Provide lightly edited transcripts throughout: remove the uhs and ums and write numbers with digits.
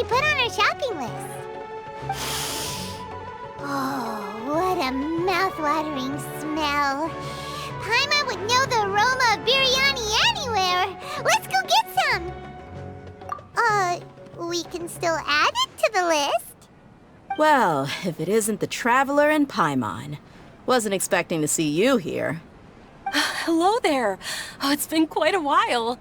we put on our shopping list? Oh, what a mouth-watering smell. Paimon would know the aroma of biryani anywhere. Let's go get some. We can still add it to the list. Well, if it isn't the Traveler and Paimon. Wasn't expecting to see you here. Hello there. Oh, it's been quite a while.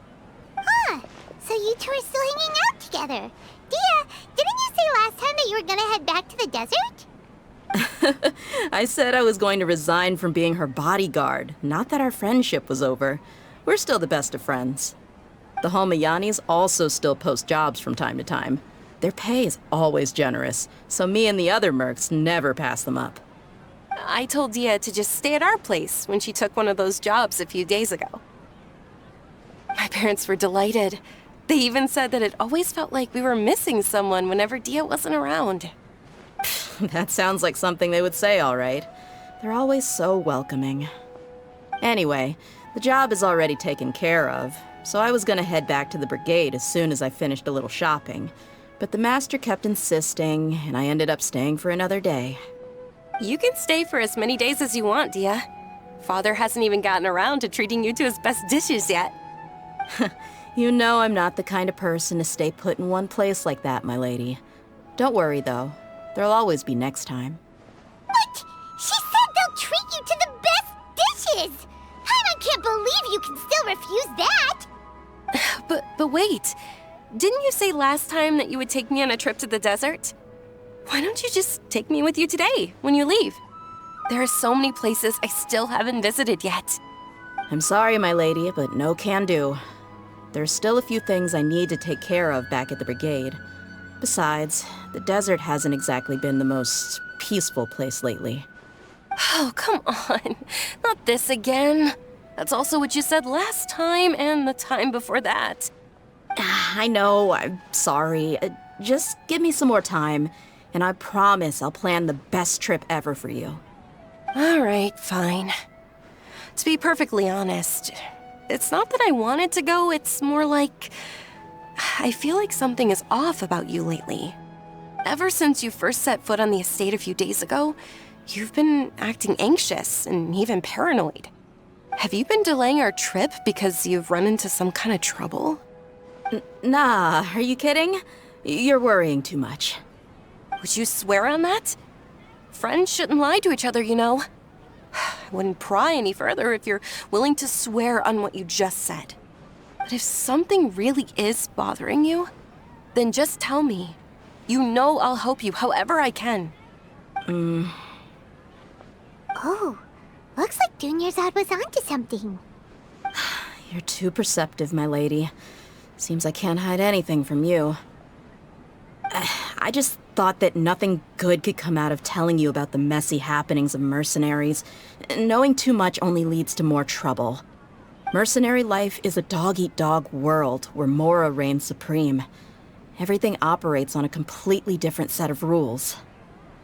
So you two are still hanging out together. Dehya, didn't you say last time that you were gonna head back to the desert? I said I was going to resign from being her bodyguard, not that our friendship was over. We're still the best of friends. The Homayanis also still post jobs from time to time. Their pay is always generous, so me and the other mercs never pass them up. I told Dehya to just stay at our place when she took one of those jobs a few days ago. My parents were delighted. They even said that it always felt like we were missing someone whenever Dehya wasn't around. That sounds like something they would say, all right. They're always so welcoming. Anyway, the job is already taken care of, so I was gonna head back to the brigade as soon as I finished a little shopping. But the master kept insisting, and I ended up staying for another day. You can stay for as many days as you want, Dehya. Father hasn't even gotten around to treating you to his best dishes yet. You know I'm not the kind of person to stay put in one place like that, my lady. Don't worry, though. There'll always be next time. But she said they'll treat you to the best dishes! I can't believe you can still refuse that! But wait. Didn't you say last time that you would take me on a trip to the desert? Why don't you just take me with you today, when you leave? There are so many places I still haven't visited yet. I'm sorry, my lady, but no can do. There's still a few things I need to take care of back at the brigade. Besides, the desert hasn't exactly been the most peaceful place lately. Oh, come on. Not this again. That's also what you said last time and the time before that. I know, I'm sorry. Just give me some more time, and I promise I'll plan the best trip ever for you. All right, fine. To be perfectly honest, it's not that I wanted to go, it's more like I feel like something is off about you lately. Ever since you first set foot on the estate a few days ago, you've been acting anxious and even paranoid. Have you been delaying our trip because you've run into some kind of trouble? Nah, are you kidding? You're worrying too much. Would you swear on that? Friends shouldn't lie to each other, you know. I wouldn't pry any further if you're willing to swear on what you just said. But if something really is bothering you, then just tell me. You know I'll help you however I can. Oh, looks like Dunyarzad was onto something. You're too perceptive, my lady. Seems I can't hide anything from you. I just thought that nothing good could come out of telling you about the messy happenings of mercenaries. Knowing too much only leads to more trouble. Mercenary life is a dog-eat-dog world where Mora reigns supreme. Everything operates on a completely different set of rules.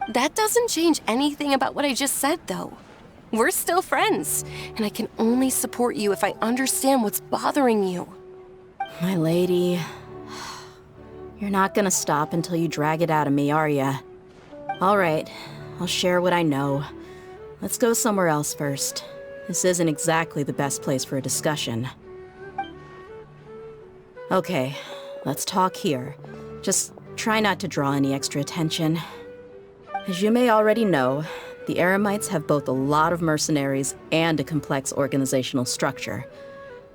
That doesn't change anything about what I just said, though. We're still friends, and I can only support you if I understand what's bothering you. My lady, you're not gonna stop until you drag it out of me, are ya? All right, I'll share what I know. Let's go somewhere else first. This isn't exactly the best place for a discussion. Okay, let's talk here. Just try not to draw any extra attention. As you may already know, the Eremites have both a lot of mercenaries and a complex organizational structure.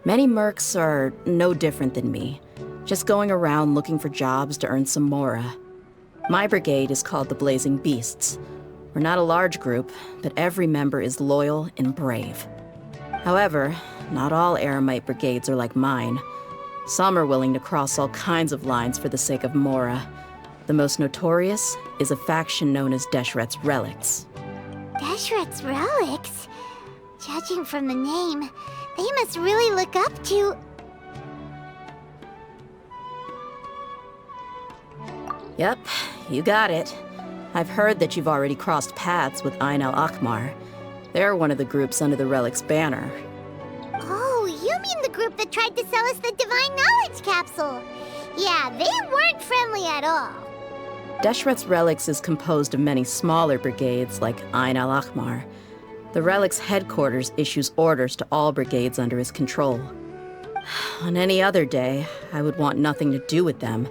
Many mercs are no different than me, just going around looking for jobs to earn some mora. My brigade is called the Blazing Beasts. We're not a large group, but every member is loyal and brave. However, not all Eremite brigades are like mine. Some are willing to cross all kinds of lines for the sake of mora. The most notorious is a faction known as Deshret's Relics. Deshret's Relics? Judging from the name, they must really look up to... Yep, you got it. I've heard that you've already crossed paths with Ain al-Akmar. They're one of the groups under the Relic's banner. Oh, you mean the group that tried to sell us the Divine Knowledge Capsule? Yeah, they weren't friendly at all. Deshret's relics is composed of many smaller brigades like Ain al-Ahmar. The relic's headquarters issues orders to all brigades under his control. On any other day, I would want nothing to do with them.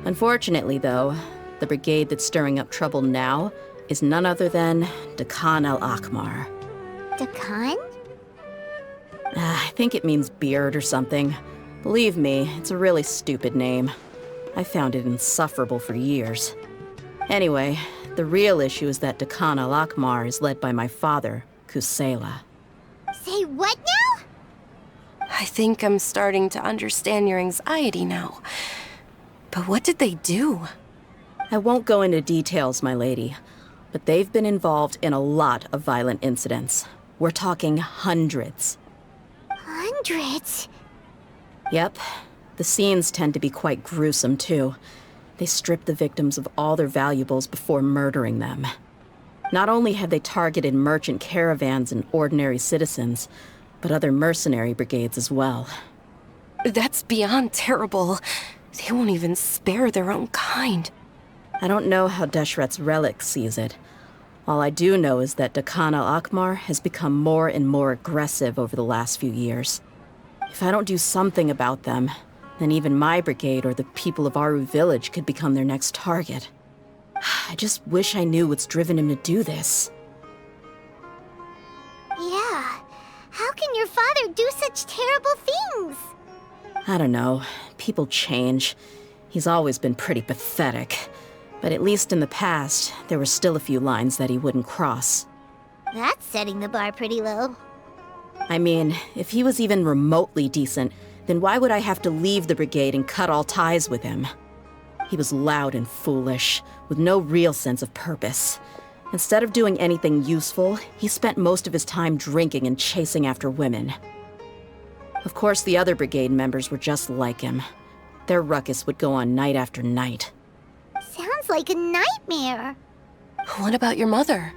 Unfortunately, though, the brigade that's stirring up trouble now is none other than Dehya al-Ahmar. Dakan? I think it means beard or something. Believe me, it's a really stupid name. I found it insufferable for years. Anyway, the real issue is that Dehya al-Ahmar is led by my father, Kusela. Say what now? I think I'm starting to understand your anxiety now. But what did they do? I won't go into details, my lady, but they've been involved in a lot of violent incidents. We're talking hundreds. Hundreds? Yep. The scenes tend to be quite gruesome, too. They strip the victims of all their valuables before murdering them. Not only have they targeted merchant caravans and ordinary citizens, but other mercenary brigades as well. That's beyond terrible. They won't even spare their own kind. I don't know how Deshret's relic sees it. All I do know is that Dehya al-Ahmar has become more and more aggressive over the last few years. If I don't do something about them, then even my brigade or the people of Aru village could become their next target. I just wish I knew what's driven him to do this. Yeah. How can your father do such terrible things? I don't know. People change. He's always been pretty pathetic. But at least in the past, there were still a few lines that he wouldn't cross. That's setting the bar pretty low. I mean, if he was even remotely decent, then why would I have to leave the brigade and cut all ties with him? He was loud and foolish, with no real sense of purpose. Instead of doing anything useful, he spent most of his time drinking and chasing after women. Of course, the other brigade members were just like him. Their ruckus would go on night after night. Sounds like a nightmare. What about your mother?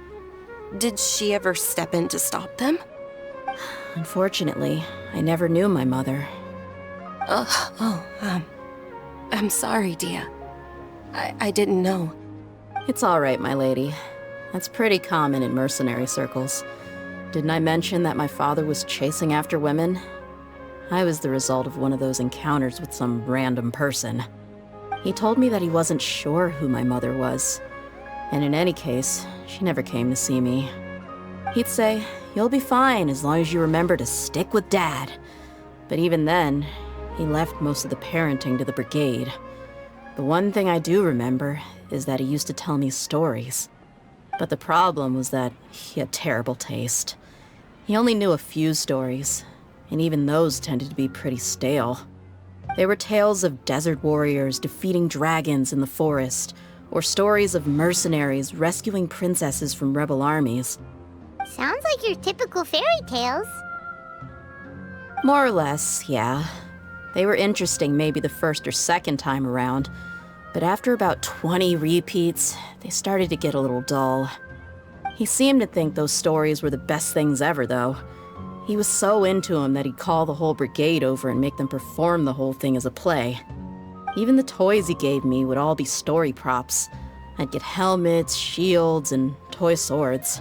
Did she ever step in to stop them? Unfortunately, I never knew my mother. I'm sorry, Dehya. I didn't know. It's all right, my lady. That's pretty common in mercenary circles. Didn't I mention that my father was chasing after women? I was the result of one of those encounters with some random person. He told me that he wasn't sure who my mother was. And in any case, she never came to see me. He'd say, "You'll be fine as long as you remember to stick with Dad." But even then, he left most of the parenting to the brigade. The one thing I do remember is that he used to tell me stories. But the problem was that he had terrible taste. He only knew a few stories, and even those tended to be pretty stale. They were tales of desert warriors defeating dragons in the forest, or stories of mercenaries rescuing princesses from rebel armies. Sounds like your typical fairy tales. More or less, yeah. They were interesting maybe the first or second time around, but after about 20 repeats, they started to get a little dull. He seemed to think those stories were the best things ever, though. He was so into them that he'd call the whole brigade over and make them perform the whole thing as a play. Even the toys he gave me would all be story props. I'd get helmets, shields, and toy swords.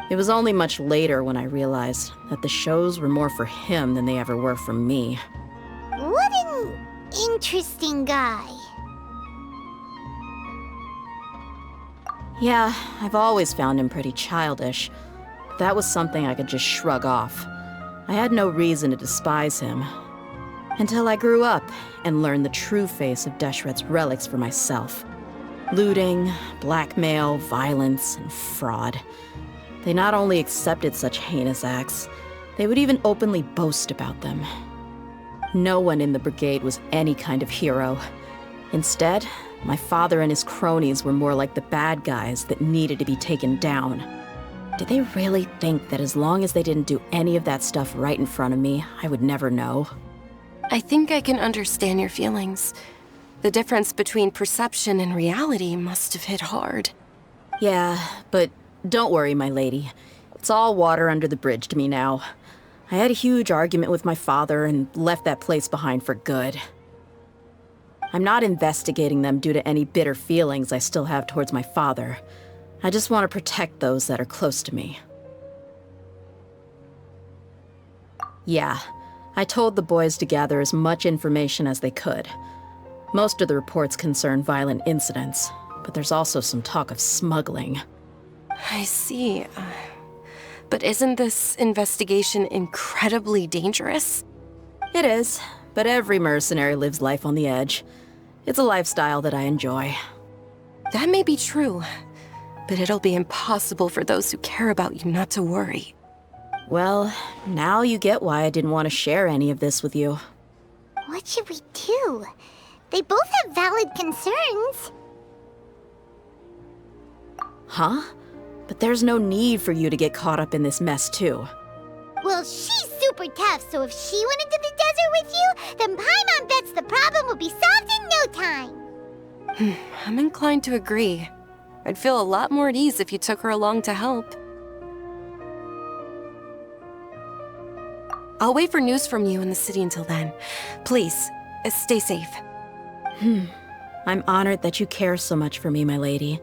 It was only much later when I realized that the shows were more for him than they ever were for me. What an interesting guy. Yeah, I've always found him pretty childish. But that was something I could just shrug off. I had no reason to despise him. Until I grew up and learned the true face of Deshret's relics for myself. Looting, blackmail, violence, and fraud. They not only accepted such heinous acts, they would even openly boast about them. No one in the brigade was any kind of hero. Instead, my father and his cronies were more like the bad guys that needed to be taken down. Did they really think that as long as they didn't do any of that stuff right in front of me, I would never know? I think I can understand your feelings. The difference between perception and reality must have hit hard. Yeah, but don't worry, my lady. It's all water under the bridge to me now. I had a huge argument with my father and left that place behind for good. I'm not investigating them due to any bitter feelings I still have towards my father. I just want to protect those that are close to me. Yeah, I told the boys to gather as much information as they could. Most of the reports concern violent incidents, but there's also some talk of smuggling. I see. But isn't this investigation incredibly dangerous? It is, but every mercenary lives life on the edge. It's a lifestyle that I enjoy. That may be true, but it'll be impossible for those who care about you not to worry. Well, now you get why I didn't want to share any of this with you. What should we do? They both have valid concerns. Huh? But there's no need for you to get caught up in this mess, too. Well, she's super tough, so if she went into the desert with you, then Paimon bets the problem would be solved in no time. I'm inclined to agree. I'd feel a lot more at ease if you took her along to help. I'll wait for news from you in the city until then. Please, stay safe. I'm honored that you care so much for me, my lady.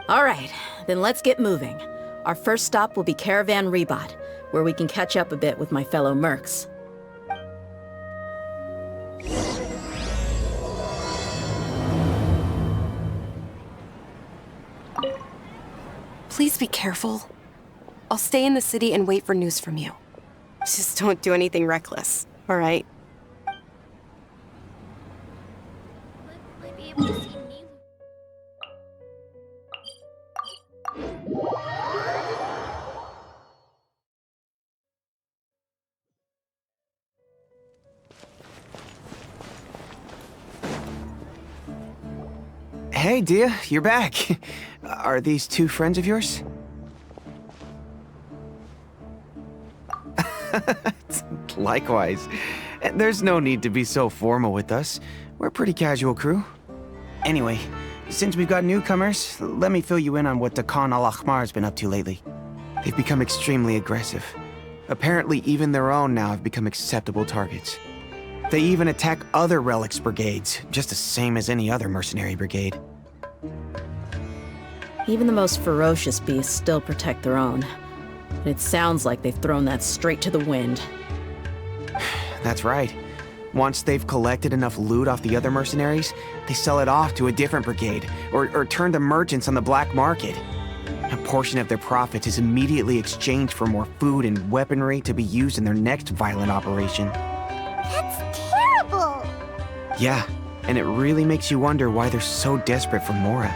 All right, then let's get moving. Our first stop will be Caravan Rebot, where we can catch up a bit with my fellow mercs. Please be careful. I'll stay in the city and wait for news from you. Just don't do anything reckless, all right? Might be able to see me. Hey, Dehya, you're back. Are these two friends of yours? Likewise. There's no need to be so formal with us. We're a pretty casual crew. Anyway, since we've got newcomers, let me fill you in on what Dakan al-Ahmar's been up to lately. They've become extremely aggressive. Apparently, even their own now have become acceptable targets. They even attack other relics brigades, just the same as any other mercenary brigade. Even the most ferocious beasts still protect their own. But it sounds like they've thrown that straight to the wind. That's right. Once they've collected enough loot off the other mercenaries, they sell it off to a different brigade, or turn to merchants on the black market. A portion of their profits is immediately exchanged for more food and weaponry to be used in their next violent operation. That's terrible. Yeah, and it really makes you wonder why they're so desperate for Mora.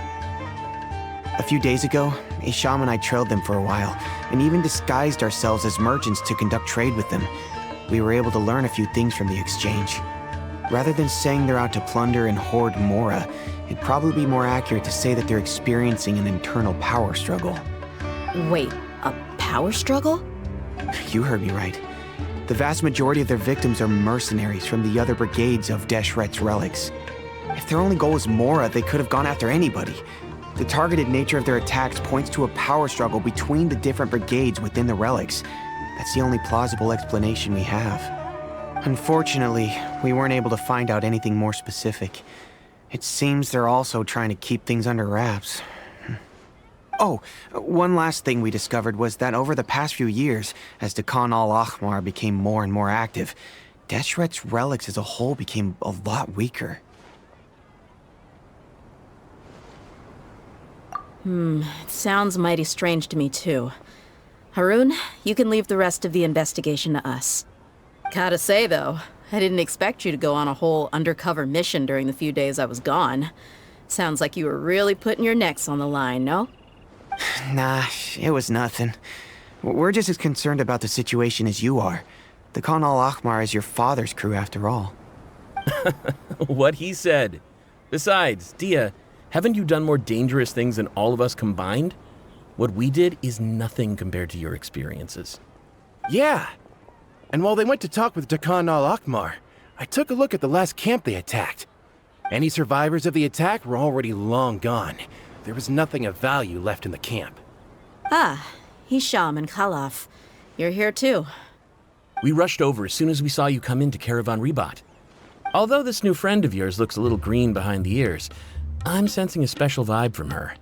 A few days ago, Isham and I trailed them for a while, and even disguised ourselves as merchants to conduct trade with them. We were able to learn a few things from the exchange. Rather than saying they're out to plunder and hoard Mora, it'd probably be more accurate to say that they're experiencing an internal power struggle. Wait, a power struggle? You heard me right. The vast majority of their victims are mercenaries from the other brigades of Deshret's relics. If their only goal was Mora, they could have gone after anybody. The targeted nature of their attacks points to a power struggle between the different brigades within the relics. That's the only plausible explanation we have. Unfortunately, we weren't able to find out anything more specific. It seems they're also trying to keep things under wraps. Oh, one last thing we discovered was that over the past few years, as Dakan al-Ahmar became more and more active, Deshret's relics as a whole became a lot weaker. It sounds mighty strange to me, too. Harun, you can leave the rest of the investigation to us. Gotta say, though, I didn't expect you to go on a whole undercover mission during the few days I was gone. Sounds like you were really putting your necks on the line, no? Nah, it was nothing. We're just as concerned about the situation as you are. The Khan al-Ahmar is your father's crew, after all. What he said. Besides, Dehya, haven't you done more dangerous things than all of us combined? What we did is nothing compared to your experiences. Yeah. And while they went to talk with Dakan al-Ahmar, I took a look at the last camp they attacked. Any survivors of the attack were already long gone. There was nothing of value left in the camp. Ah, Hisham and Khalaf. You're here too. We rushed over as soon as we saw you come into Caravan Rebot. Although this new friend of yours looks a little green behind the ears, I'm sensing a special vibe from her.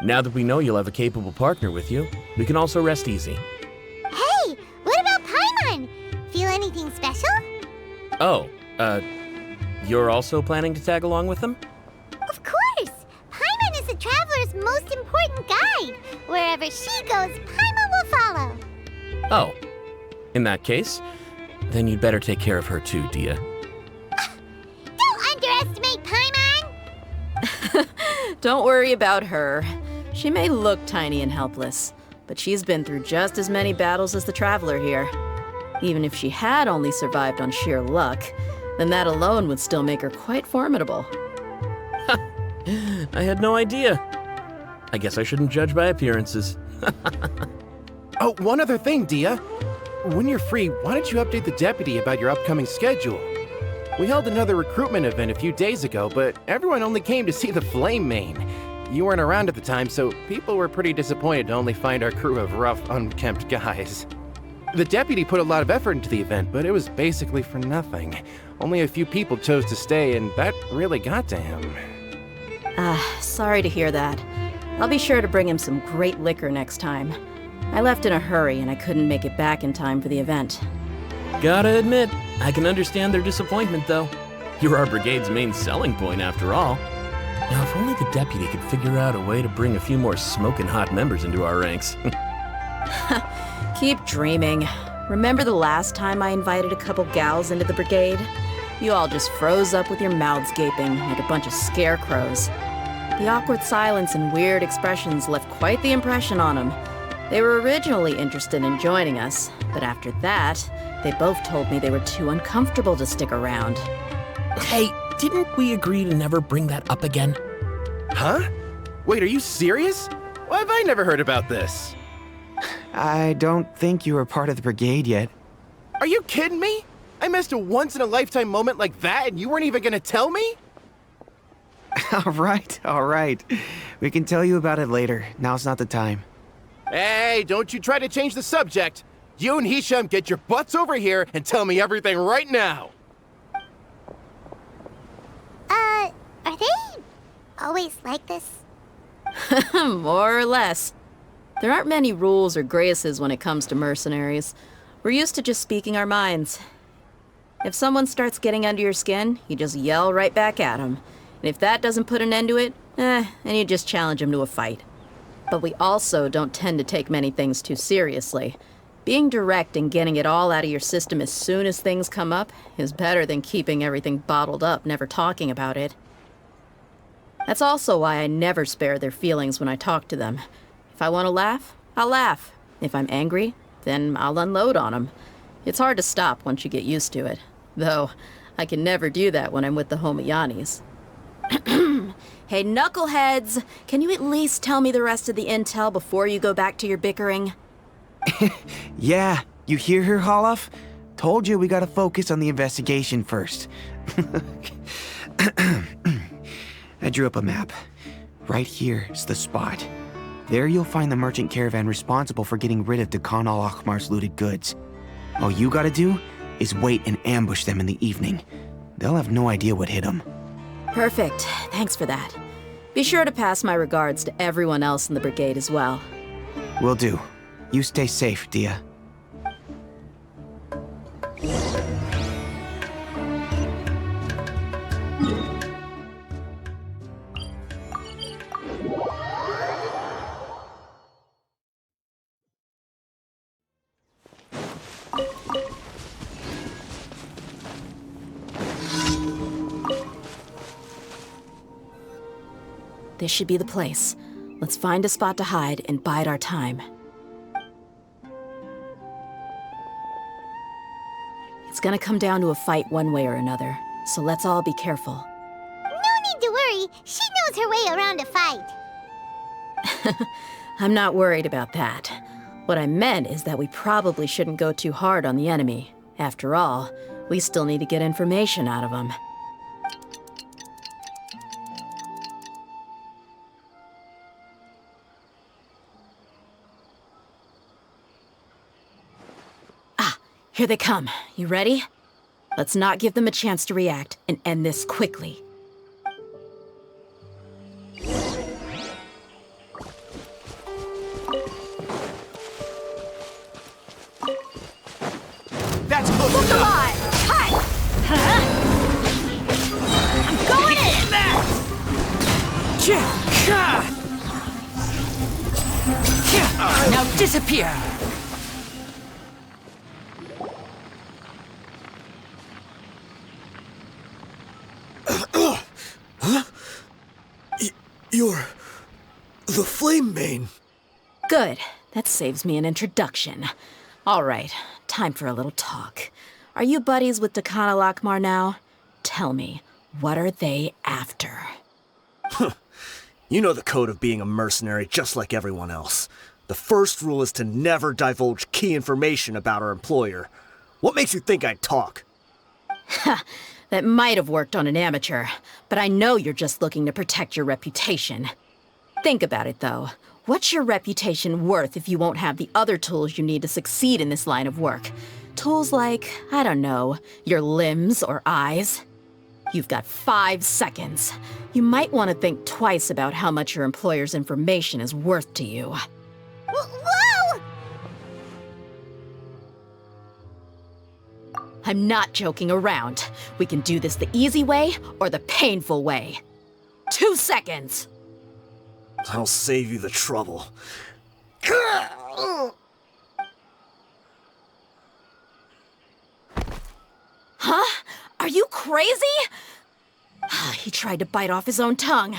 Now that we know you'll have a capable partner with you, we can also rest easy. Hey, what about Paimon? Feel anything special? Oh, you're also planning to tag along with them? Of course! Paimon is the traveler's most important guide. Wherever she goes, Paimon will follow. Oh, in that case, then you'd better take care of her too, Dehya. Don't underestimate Paimon! Don't worry about her. She may look tiny and helpless, but she's been through just as many battles as the traveler here. Even if she had only survived on sheer luck, then that alone would still make her quite formidable. I had no idea. I guess I shouldn't judge by appearances. Oh, one other thing, Dehya. When you're free, why don't you update the deputy about your upcoming schedule? We held another recruitment event a few days ago, but everyone only came to see the Flame Mane. You weren't around at the time, so people were pretty disappointed to only find our crew of rough, unkempt guys. The deputy put a lot of effort into the event, but it was basically for nothing. Only a few people chose to stay, and that really got to him. Sorry to hear that. I'll be sure to bring him some great liquor next time. I left in a hurry and I couldn't make it back in time for the event. Gotta admit, I can understand their disappointment, though. You're our brigade's main selling point, after all. Now, if only the deputy could figure out a way to bring a few more smoking hot members into our ranks. Keep dreaming. Remember the last time I invited a couple gals into the brigade? You all just froze up with your mouths gaping like a bunch of scarecrows. The awkward silence and weird expressions left quite the impression on them. They were originally interested in joining us, but after that, they both told me they were too uncomfortable to stick around. Hey, didn't we agree to never bring that up again? Huh? Wait, are you serious? Why have I never heard about this? I don't think you were part of the brigade yet. Are you kidding me? I missed a once-in-a-lifetime moment like that and you weren't even gonna tell me? All right. We can tell you about it later. Now's not the time. Hey, don't you try to change the subject. You and Hisham get your butts over here and tell me everything right now. Are they always like this? More or less. There aren't many rules or graces when it comes to mercenaries. We're used to just speaking our minds. If someone starts getting under your skin, you just yell right back at them. And if that doesn't put an end to it, then you just challenge them to a fight. But we also don't tend to take many things too seriously. Being direct and getting it all out of your system as soon as things come up is better than keeping everything bottled up, never talking about it. That's also why I never spare their feelings when I talk to them. If I want to laugh, I'll laugh. If I'm angry, then I'll unload on them. It's hard to stop once you get used to it. Though, I can never do that when I'm with the Homayanis. Hey, knuckleheads! Can you at least tell me the rest of the intel before you go back to your bickering? Yeah, you hear her, Holof? Told you we gotta focus on the investigation first. I drew up a map. Right here is the spot. There you'll find the merchant caravan responsible for getting rid of Dehya al-Akhmar's looted goods. All you gotta do is wait and ambush them in the evening. They'll have no idea what hit them. Perfect. Thanks for that. Be sure to pass my regards to everyone else in the brigade as well. Will do. You stay safe, Dehya. This should be the place. Let's find a spot to hide and bide our time. It's gonna come down to a fight one way or another, so let's all be careful. No need to worry. She knows her way around a fight. I'm not worried about that. What I meant is that we probably shouldn't go too hard on the enemy. After all, we still need to get information out of them. Here they come. You ready? Let's not give them a chance to react and end this quickly. That's close enough. Alive! Hi! Huh? I'm going in! Now disappear! You're the Flame Mane. Good. That saves me an introduction. All right, time for a little talk. Are you buddies with Dakana Lakmar now? Tell me, what are they after? You know the code of being a mercenary just like everyone else. The first rule is to never divulge key information about our employer. What makes you think I'd talk? That might have worked on an amateur, but I know you're just looking to protect your reputation. Think about it, though. What's your reputation worth if you won't have the other tools you need to succeed in this line of work? Tools like, I don't know, your limbs or eyes? You've got 5 seconds. You might want to think twice about how much your employer's information is worth to you. Whoa! I'm not joking around. We can do this the easy way or the painful way. 2 seconds! I'll save you the trouble. Huh? Are you crazy? He tried to bite off his own tongue.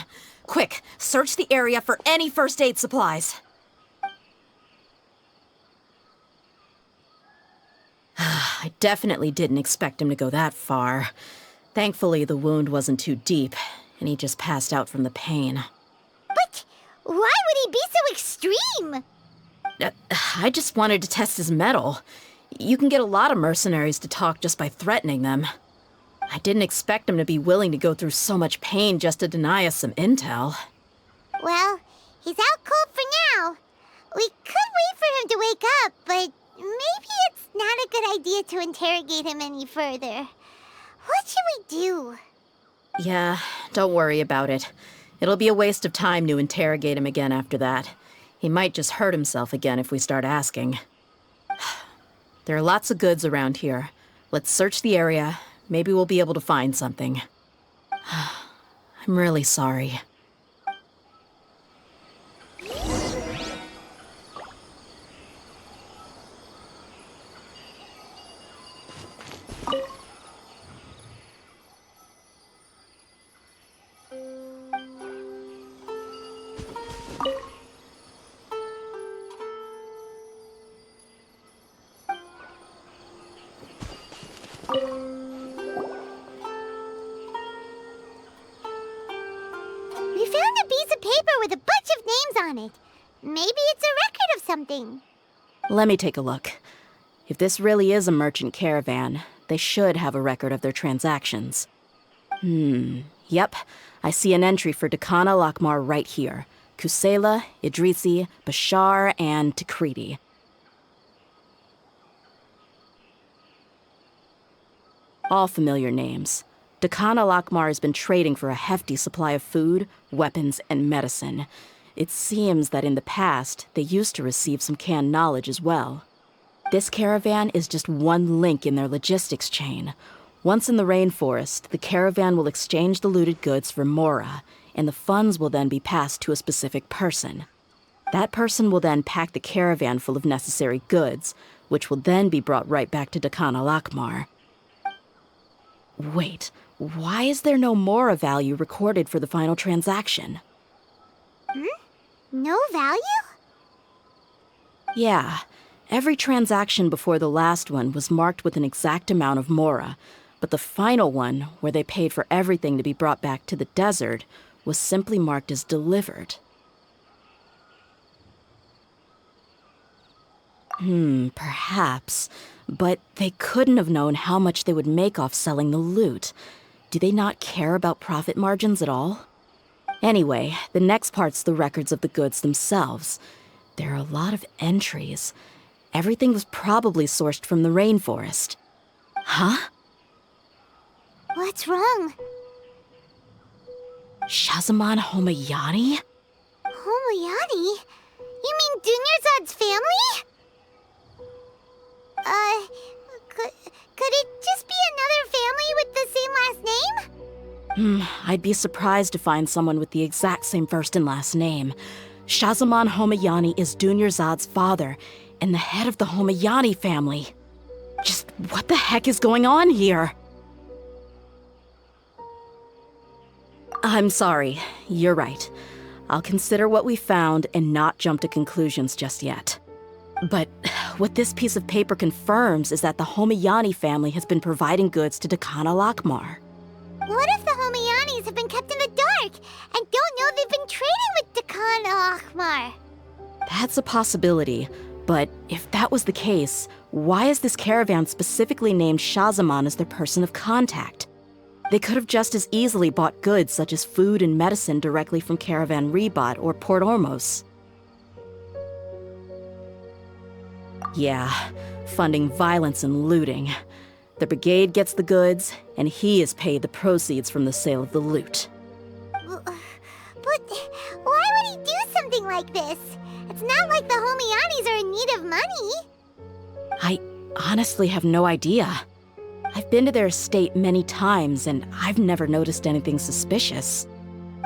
Quick, search the area for any first aid supplies. I definitely didn't expect him to go that far. Thankfully, the wound wasn't too deep, and he just passed out from the pain. But why would he be so extreme? I just wanted to test his mettle. You can get a lot of mercenaries to talk just by threatening them. I didn't expect him to be willing to go through so much pain just to deny us some intel. Well, he's out cold for now. We could wait for him to wake up, but maybe it's not a good idea to interrogate him any further. What should we do? Yeah, don't worry about it. It'll be a waste of time to interrogate him again after that. He might just hurt himself again if we start asking. There are lots of goods around here. Let's search the area. Maybe we'll be able to find something. I'm really sorry. We found a piece of paper with a bunch of names on it. Maybe it's a record of something. Let me take a look. If this really is a merchant caravan, they should have a record of their transactions. Yep. I see an entry for Dakana Lakmar right here. Kusela, Idrisi, Bashar, and Takriti. All familiar names. Dakana Lakmar has been trading for a hefty supply of food, weapons, and medicine. It seems that in the past, they used to receive some canned knowledge as well. This caravan is just one link in their logistics chain. Once in the rainforest, the caravan will exchange the looted goods for mora, and the funds will then be passed to a specific person. That person will then pack the caravan full of necessary goods, which will then be brought right back to Dakana Lakmar. Wait, why is there no mora value recorded for the final transaction? No value? Yeah, every transaction before the last one was marked with an exact amount of mora, but the final one, where they paid for everything to be brought back to the desert, was simply marked as delivered. Perhaps. But they couldn't have known how much they would make off selling the loot. Do they not care about profit margins at all? Anyway, the next part's the records of the goods themselves. There are a lot of entries. Everything was probably sourced from the rainforest. Huh? What's wrong? Shazamon Homayani? Homayani? You mean Dunyarzad's family? Could it just be another family with the same last name? I'd be surprised to find someone with the exact same first and last name. Shazamon Homayani is Dunyarzad's father, and the head of the Homayani family. Just what the heck is going on here? I'm sorry, you're right. I'll consider what we found and not jump to conclusions just yet. But what this piece of paper confirms is that the Homayani family has been providing goods to Dekhan Al-Akmar. What if the Homayanis have been kept in the dark and don't know they've been trading with Dekhan Al-Akmar? That's a possibility, but if that was the case, why is this caravan specifically named Shazamon as their person of contact? They could have just as easily bought goods such as food and medicine directly from Caravan Ribat or Port Ormos. Yeah, funding violence and looting. The brigade gets the goods, and he is paid the proceeds from the sale of the loot. But why would he do something like this? It's not like the Homayanis are in need of money. I honestly have no idea. I've been to their estate many times, and I've never noticed anything suspicious.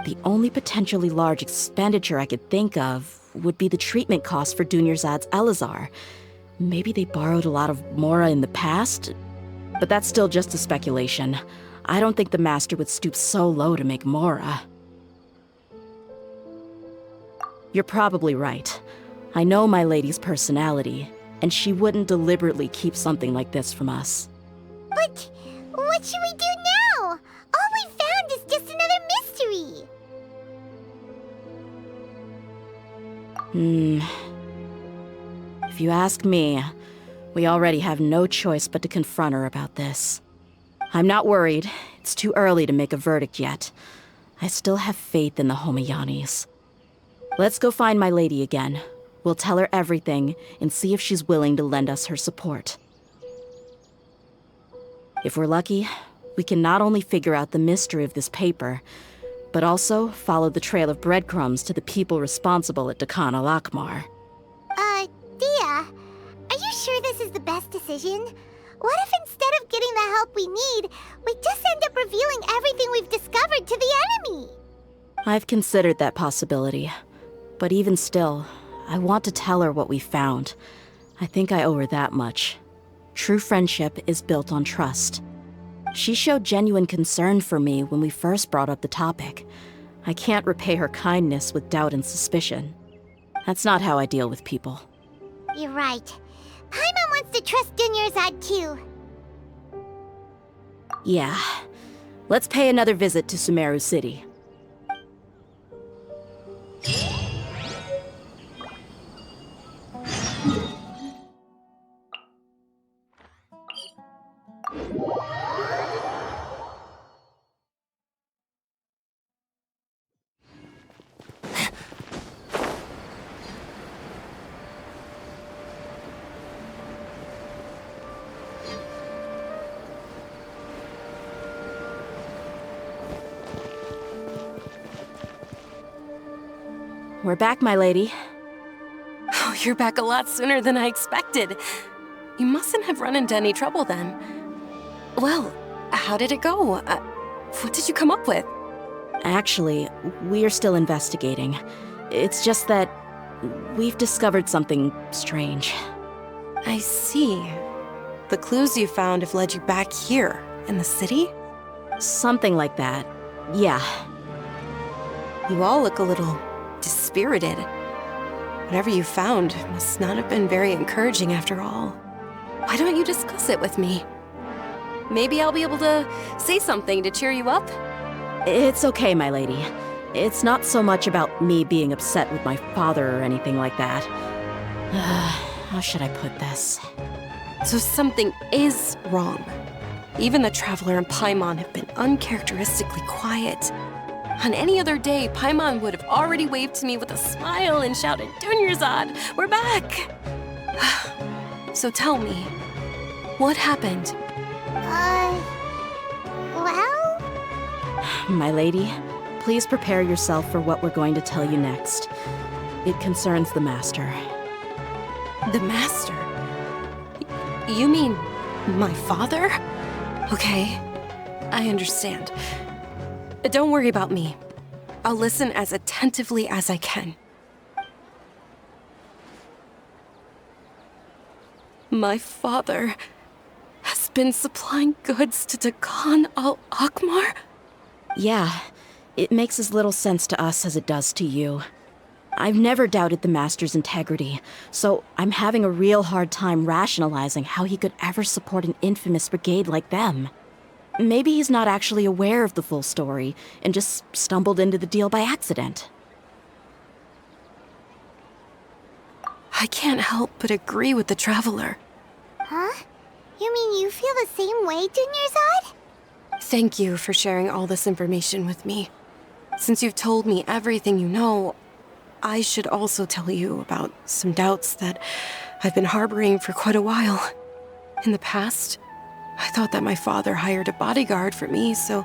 The only potentially large expenditure I could think of would be the treatment costs for Dunyarzad's Elazar. Maybe they borrowed a lot of Mora in the past? But that's still just a speculation. I don't think the Master would stoop so low to make Mora. You're probably right. I know my lady's personality, and she wouldn't deliberately keep something like this from us. But what should we do now? All we found is just another mystery. If you ask me, we already have no choice but to confront her about this. I'm not worried. It's too early to make a verdict yet. I still have faith in the Homayanis. Let's go find my lady again. We'll tell her everything and see if she's willing to lend us her support. If we're lucky, we can not only figure out the mystery of this paper, but also follow the trail of breadcrumbs to the people responsible at Dekhan Al-Akmar. Dehya, are you sure this is the best decision? What if instead of getting the help we need, we just end up revealing everything we've discovered to the enemy? I've considered that possibility, but even still, I want to tell her what we found. I think I owe her that much. True friendship is built on trust. She showed genuine concern for me when we first brought up the topic. I can't repay her kindness with doubt and suspicion. That's not how I deal with people. You're right. Paimon wants to trust Dunyarzad too. Yeah. Let's pay another visit to Sumeru City. We're back, my lady. Oh, you're back a lot sooner than I expected. You mustn't have run into any trouble then. Well, how did it go? What did you come up with? Actually, we're still investigating. It's just that we've discovered something strange. I see. The clues you found have led you back here, in the city? Something like that. Yeah. You all look a little dispirited. Whatever you found must not have been very encouraging after all. Why don't you discuss it with me? Maybe I'll be able to say something to cheer you up? It's okay, my lady. It's not so much about me being upset with my father or anything like that. How should I put this? So something is wrong. Even the Traveler and Paimon have been uncharacteristically quiet. On any other day, Paimon would have already waved to me with a smile and shouted, "Dunyarzad, we're back!" So tell me, what happened? Well? My lady, please prepare yourself for what we're going to tell you next. It concerns the Master. The Master? You mean my father? Okay, I understand. Don't worry about me. I'll listen as attentively as I can. My father has been supplying goods to Dakan al-Akmar? Yeah, it makes as little sense to us as it does to you. I've never doubted the Master's integrity, so I'm having a real hard time rationalizing how he could ever support an infamous brigade like them. Maybe he's not actually aware of the full story and just stumbled into the deal by accident. I can't help but agree with the Traveler. Huh? You mean you feel the same way, Dunyarzad? Thank you for sharing all this information with me. Since you've told me everything you know, I should also tell you about some doubts that I've been harboring for quite a while. In the past, I thought that my father hired a bodyguard for me so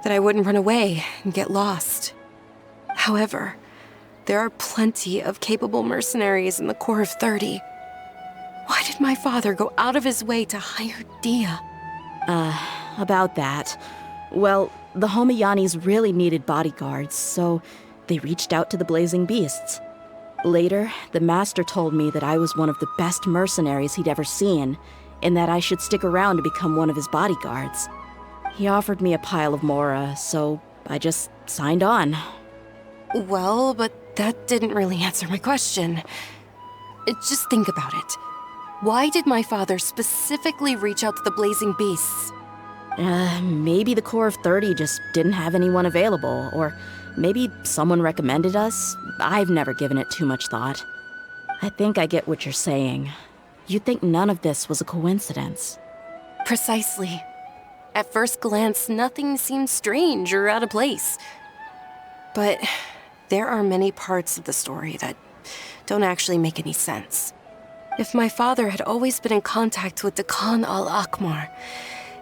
that I wouldn't run away and get lost. However, there are plenty of capable mercenaries in the Corps of 30. Why did my father go out of his way to hire Dehya? About that. Well, the Homayanis really needed bodyguards, so they reached out to the Blazing Beasts. Later, the Master told me that I was one of the best mercenaries he'd ever seen, and that I should stick around to become one of his bodyguards. He offered me a pile of mora, so I just signed on. Well, but that didn't really answer my question. Just think about it. Why did my father specifically reach out to the Blazing Beasts? Maybe the Corps of 30 just didn't have anyone available, or maybe someone recommended us. I've never given it too much thought. I think I get what you're saying. You'd think none of this was a coincidence. Precisely. At first glance, nothing seemed strange or out of place. But there are many parts of the story that don't actually make any sense. If my father had always been in contact with Dakan al-Akmar,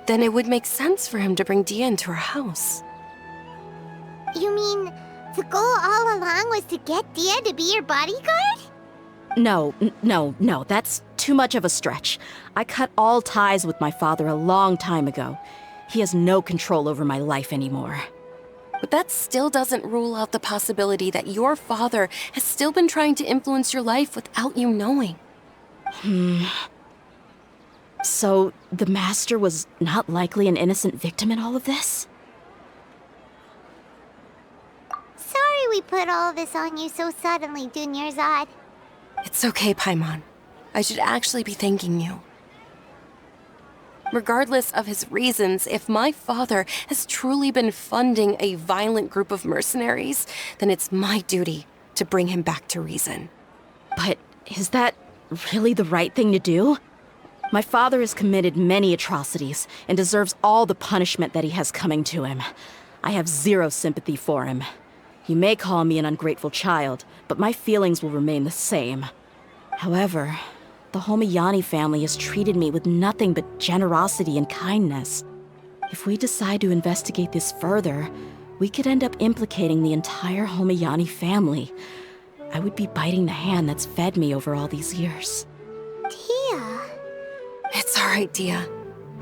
then it would make sense for him to bring Dehya into our house. You mean the goal all along was to get Dehya to be your bodyguard? No, that's too much of a stretch. I cut all ties with my father a long time ago. He has no control over my life anymore. But that still doesn't rule out the possibility that your father has still been trying to influence your life without you knowing. So, the Master was not likely an innocent victim in all of this? Sorry we put all this on you so suddenly, Dunyarzad. It's okay, Paimon. I should actually be thanking you. Regardless of his reasons, if my father has truly been funding a violent group of mercenaries, then it's my duty to bring him back to reason. But is that really the right thing to do? My father has committed many atrocities and deserves all the punishment that he has coming to him. I have zero sympathy for him. You may call me an ungrateful child, but my feelings will remain the same. However, the Homayani family has treated me with nothing but generosity and kindness. If we decide to investigate this further, we could end up implicating the entire Homayani family. I would be biting the hand that's fed me over all these years. Dehya. It's all right, Dehya.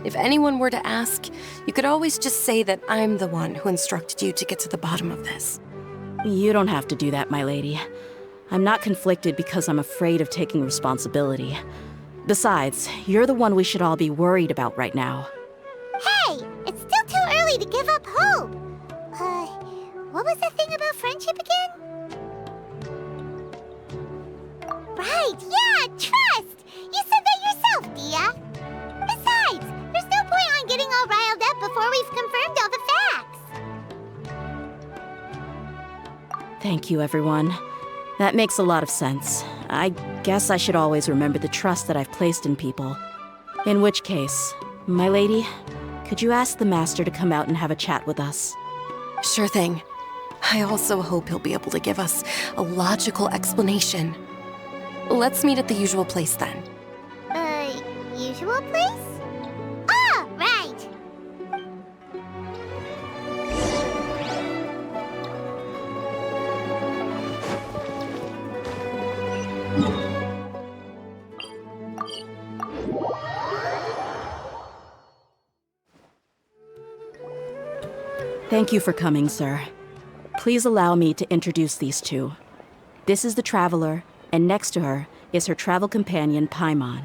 If anyone were to ask, you could always just say that I'm the one who instructed you to get to the bottom of this. You don't have to do that, my lady. I'm not conflicted because I'm afraid of taking responsibility. Besides, you're the one we should all be worried about right now. Hey, it's still too early to give up hope. What was the thing about friendship again? Right, yeah, trust! You said that yourself, Dehya. Besides, there's no point on getting all riled up before we've confirmed all the facts. Thank you, everyone. That makes a lot of sense. I guess I should always remember the trust that I've placed in people. In which case, my lady, could you ask the Master to come out and have a chat with us? Sure thing. I also hope he'll be able to give us a logical explanation. Let's meet at the usual place then. Usual place? Ah, right! Thank you for coming, sir. Please allow me to introduce these two. This is the Traveler, and next to her is her travel companion, Paimon.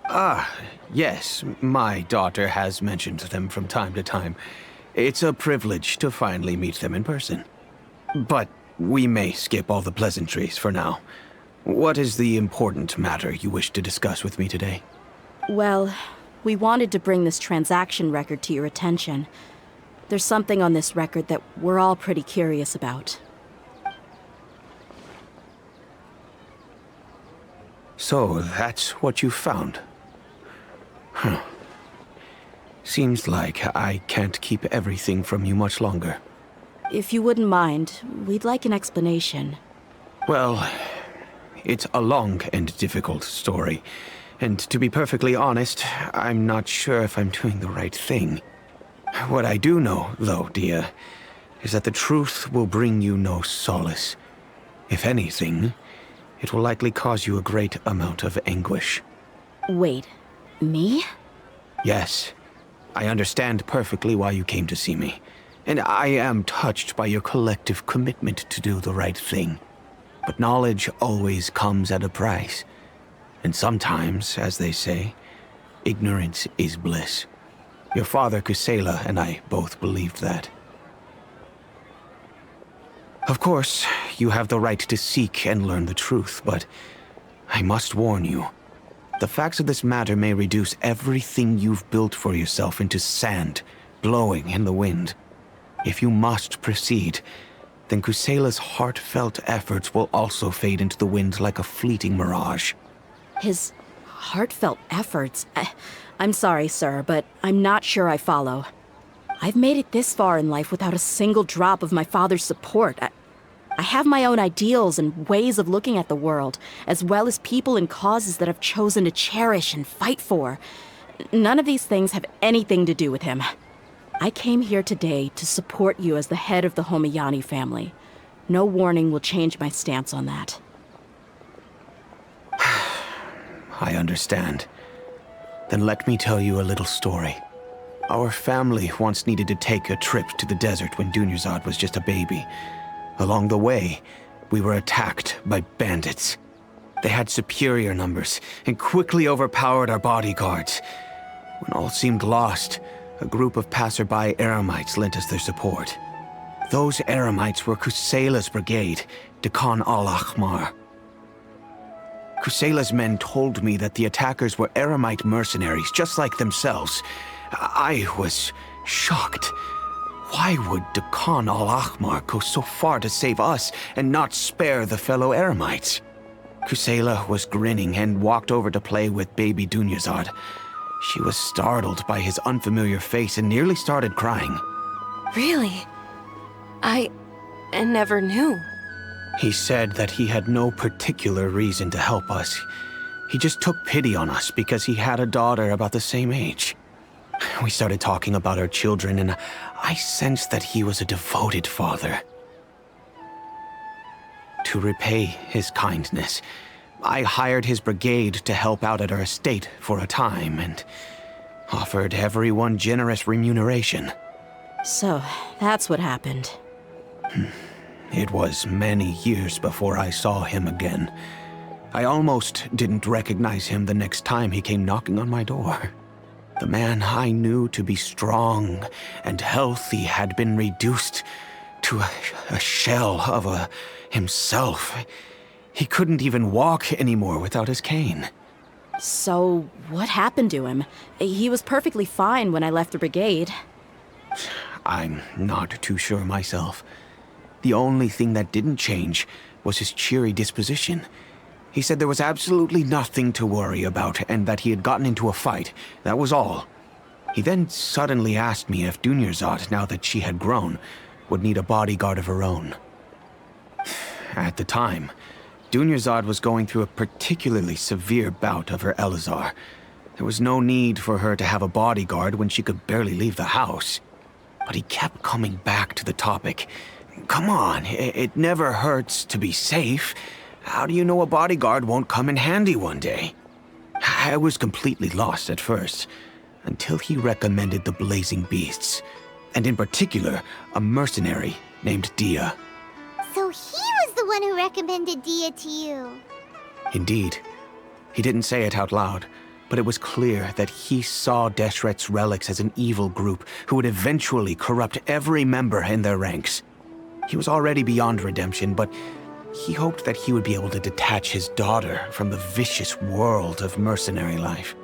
Ah, yes, my daughter has mentioned them from time to time. It's a privilege to finally meet them in person. But we may skip all the pleasantries for now. What is the important matter you wish to discuss with me today? Well, we wanted to bring this transaction record to your attention. There's something on this record that we're all pretty curious about. So, that's what you found? Huh. Seems like I can't keep everything from you much longer. If you wouldn't mind, we'd like an explanation. Well, it's a long and difficult story. And to be perfectly honest, I'm not sure if I'm doing the right thing. What I do know, though, Dehya, is that the truth will bring you no solace. If anything, it will likely cause you a great amount of anguish. Wait, me? Yes, I understand perfectly why you came to see me. And I am touched by your collective commitment to do the right thing. But knowledge always comes at a price. And sometimes, as they say, ignorance is bliss. Your father, Kusela, and I both believed that. Of course, you have the right to seek and learn the truth, but I must warn you. The facts of this matter may reduce everything you've built for yourself into sand, blowing in the wind. If you must proceed, then Kusela's heartfelt efforts will also fade into the wind like a fleeting mirage. His heartfelt efforts? I'm sorry, sir, but I'm not sure I follow. I've made it this far in life without a single drop of my father's support. I have my own ideals and ways of looking at the world, as well as people and causes that I've chosen to cherish and fight for. None of these things have anything to do with him. I came here today to support you as the head of the Homayani family. No warning will change my stance on that. I understand. Then let me tell you a little story. Our family once needed to take a trip to the desert when Dunyarzad was just a baby. Along the way, we were attacked by bandits. They had superior numbers and quickly overpowered our bodyguards. When all seemed lost, a group of passerby Eremites lent us their support. Those Eremites were Kusela's brigade, Dehya al-Ahmar. Kusela's men told me that the attackers were Eremite mercenaries, just like themselves. I was shocked. Why would Dehya al-Ahmar go so far to save us and not spare the fellow Eremites? Kusela was grinning and walked over to play with baby Dunyarzad. She was startled by his unfamiliar face and nearly started crying. Really? I never knew. He said that he had no particular reason to help us. He just took pity on us because he had a daughter about the same age. We started talking about our children, and I sensed that he was a devoted father. To repay his kindness, I hired his brigade to help out at our estate for a time and offered everyone generous remuneration. So, that's what happened. It was many years before I saw him again. I almost didn't recognize him the next time he came knocking on my door. The man I knew to be strong and healthy had been reduced to a shell of himself. He couldn't even walk anymore without his cane. So, what happened to him? He was perfectly fine when I left the brigade. I'm not too sure myself. The only thing that didn't change was his cheery disposition. He said there was absolutely nothing to worry about and that he had gotten into a fight. That was all. He then suddenly asked me if Dunyarzad, now that she had grown, would need a bodyguard of her own. At the time, Dunyarzad was going through a particularly severe bout of her Elazar. There was no need for her to have a bodyguard when she could barely leave the house. But he kept coming back to the topic. Come on, it never hurts to be safe. How do you know a bodyguard won't come in handy one day? I was completely lost at first, until he recommended the Blazing Beasts. and in particular, a mercenary named Dehya. So he was the one who recommended Dehya to you. Indeed. He didn't say it out loud, but it was clear that he saw Deshret's relics as an evil group who would eventually corrupt every member in their ranks. He was already beyond redemption, but he hoped that he would be able to detach his daughter from the vicious world of mercenary life.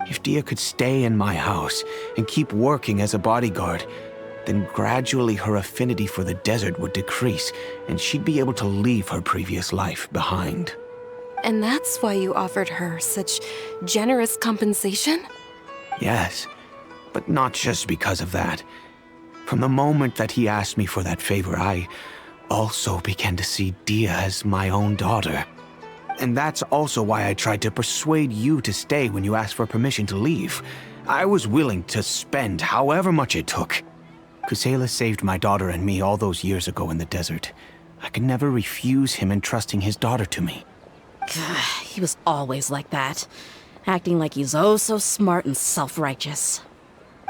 If Dehya could stay in my house and keep working as a bodyguard, then gradually her affinity for the desert would decrease, and she'd be able to leave her previous life behind. And that's why you offered her such generous compensation? Yes, but not just because of that. From the moment that he asked me for that favor, I also began to see Dehya as my own daughter. And that's also why I tried to persuade you to stay when you asked for permission to leave. I was willing to spend however much it took. Kusela saved my daughter and me all those years ago in the desert. I could never refuse him entrusting his daughter to me. He was always like that, acting like he's oh so smart and self-righteous.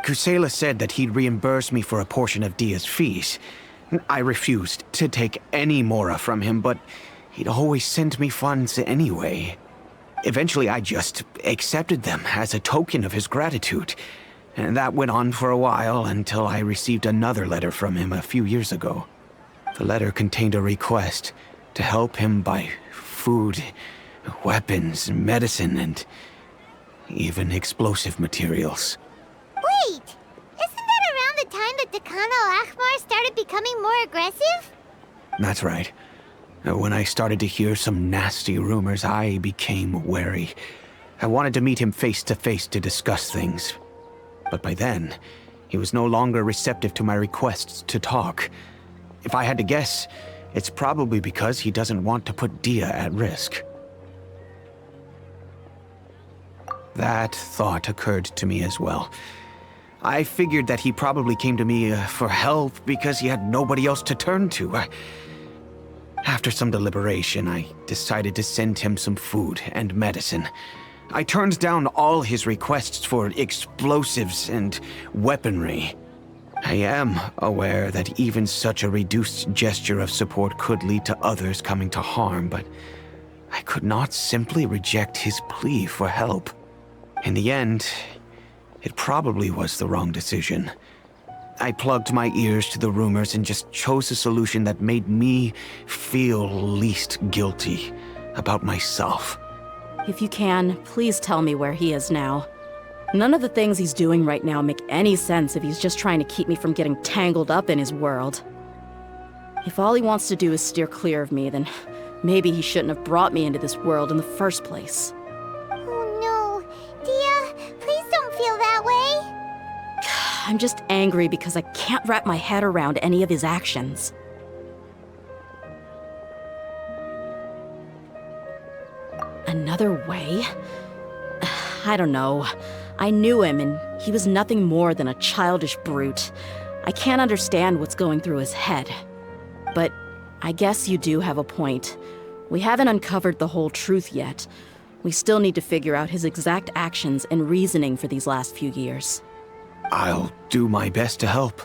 Kusela said that he'd reimburse me for a portion of Dehya's fees. I refused to take any mora from him, but he'd always send me funds anyway. Eventually, I just accepted them as a token of his gratitude. And that went on for a while until I received another letter from him a few years ago. The letter contained a request to help him buy food, weapons, medicine, and even explosive materials. Wait! Isn't that around the time that Dakan al-Ahmar started becoming more aggressive? That's right. When I started to hear some nasty rumors, I became wary. I wanted to meet him face to face to discuss things. But by then, he was no longer receptive to my requests to talk. If I had to guess, it's probably because he doesn't want to put Dehya at risk. That thought occurred to me as well. I figured that he probably came to me for help because he had nobody else to turn to. After some deliberation, I decided to send him some food and medicine. I turned down all his requests for explosives and weaponry. I am aware that even such a reduced gesture of support could lead to others coming to harm, but I could not simply reject his plea for help. In the end, it probably was the wrong decision. I plugged my ears to the rumors and just chose a solution that made me feel least guilty about myself. If you can, please tell me where he is now. None of the things he's doing right now make any sense if he's just trying to keep me from getting tangled up in his world. If all he wants to do is steer clear of me, then maybe he shouldn't have brought me into this world in the first place. Oh no. Dehya, please don't feel that way. I'm just angry because I can't wrap my head around any of his actions. Another way? I don't know. I knew him, and he was nothing more than a childish brute. I can't understand what's going through his head. But I guess you do have a point. We haven't uncovered the whole truth yet. We still need to figure out his exact actions and reasoning for these last few years. I'll do my best to help.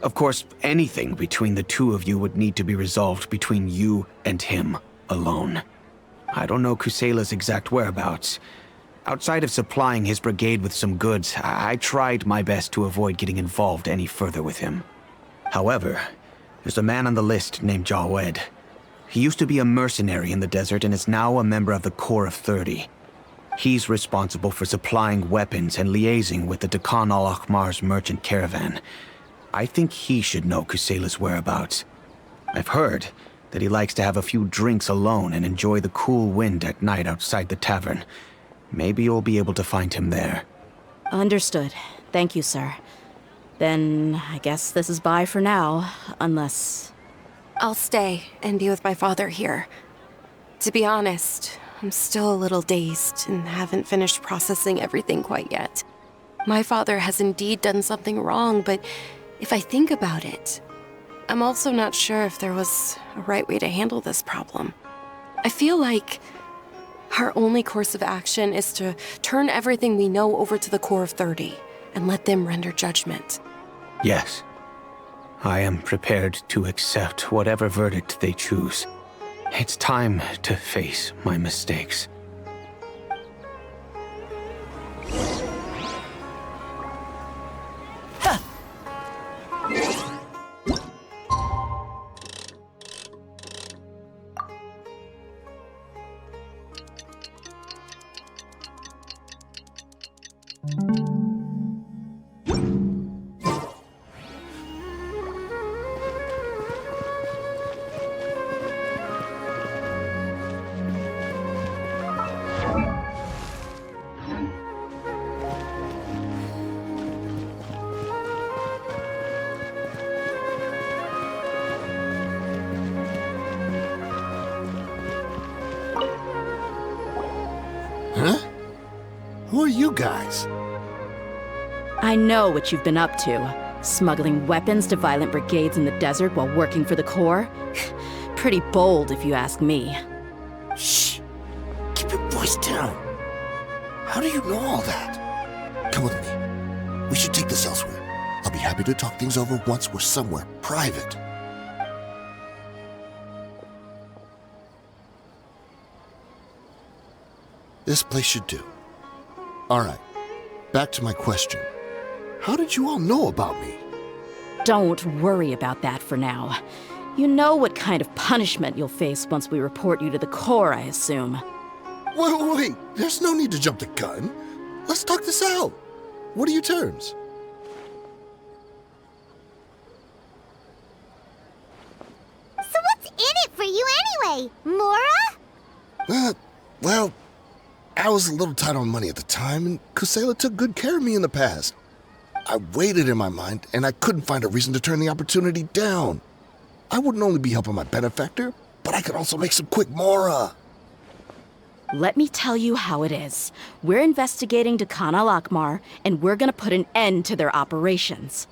Of course, anything between the two of you would need to be resolved between you and him alone. I don't know Kusela's exact whereabouts. Outside of supplying his brigade with some goods, I tried my best to avoid getting involved any further with him. However, there's a man on the list named Jawed. He used to be a mercenary in the desert and is now a member of the Corps of 30. He's responsible for supplying weapons and liaising with the Dakan al-Ahmar's merchant caravan. I think he should know Kusela's whereabouts. I've heard that he likes to have a few drinks alone and enjoy the cool wind at night outside the tavern. Maybe you'll be able to find him there. Understood. Thank you, sir. Then I guess this is bye for now, unless... I'll stay and be with my father here. To be honest, I'm still a little dazed and haven't finished processing everything quite yet. My father has indeed done something wrong, but if I think about it, I'm also not sure if there was a right way to handle this problem. I feel like our only course of action is to turn everything we know over to the Corps of 30 and let them render judgment. Yes. I am prepared to accept whatever verdict they choose. It's time to face my mistakes. Who are you guys? I know what you've been up to. Smuggling weapons to violent brigades in the desert while working for the Corps? Pretty bold, if you ask me. Shh! Keep your voice down. How do you know all that? Come with me. We should take this elsewhere. I'll be happy to talk things over once we're somewhere private. This place should do. All right, back to my question. How did you all know about me? Don't worry about that for now. You know what kind of punishment you'll face once we report you to the Corps, I assume. Wait, there's no need to jump the gun. Let's talk this out. What are your terms? So what's in it for you anyway, Mora? Well, I was a little tight on money at the time, and Kusela took good care of me in the past. I weighed it in my mind, and I couldn't find a reason to turn the opportunity down. I wouldn't only be helping my benefactor, but I could also make some quick Mora. Let me tell you how it is. We're investigating Dehya Lakmar, and we're gonna put an end to their operations.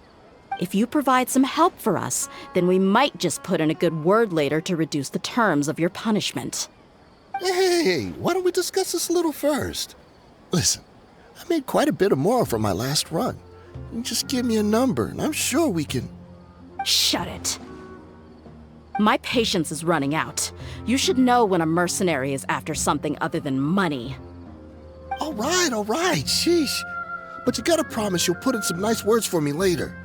If you provide some help for us, then we might just put in a good word later to reduce the terms of your punishment. Hey, why don't we discuss this a little first? Listen, I made quite a bit of Mora from my last run. You just give me a number, and I'm sure we can... Shut it. My patience is running out. You should know when a mercenary is after something other than money. All right, sheesh. But you gotta promise you'll put in some nice words for me later.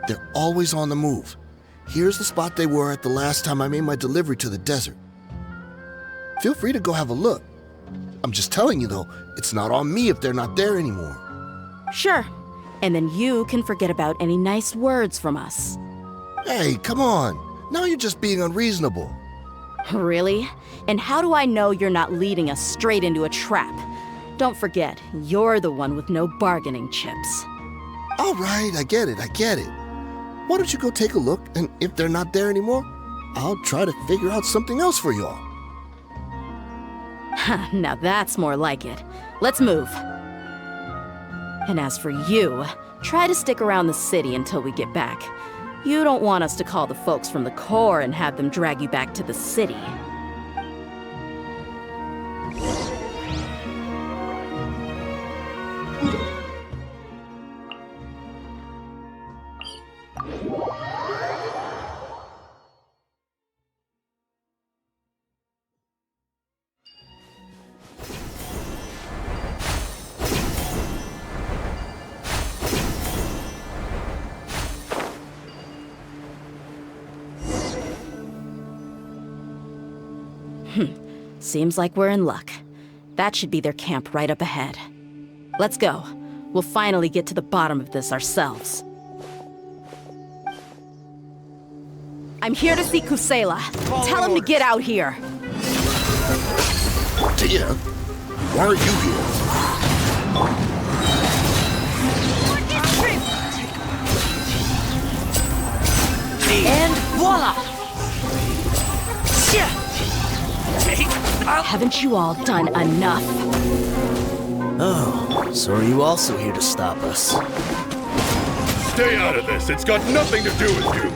They're always on the move. Here's the spot they were at the last time I made my delivery to the desert. Feel free to go have a look. I'm just telling you though, it's not on me if they're not there anymore. Sure. And then you can forget about any nice words from us. Hey, come on. Now you're just being unreasonable. Really? And how do I know you're not leading us straight into a trap? Don't forget, you're the one with no bargaining chips. All right, I get it. Why don't you go take a look, and if they're not there anymore, I'll try to figure out something else for y'all. Now that's more like it. Let's move. And as for you, try to stick around the city until we get back. You don't want us to call the folks from the Corps and have them drag you back to the city. Seems like we're in luck. That should be their camp right up ahead. Let's go. We'll finally get to the bottom of this ourselves. I'm here to see Kusela. Tell him to get out here. Dehya, why are you here? And voila! Haven't you all done enough? Oh, so are you also here to stop us? Stay out of this. It's got nothing to do with you.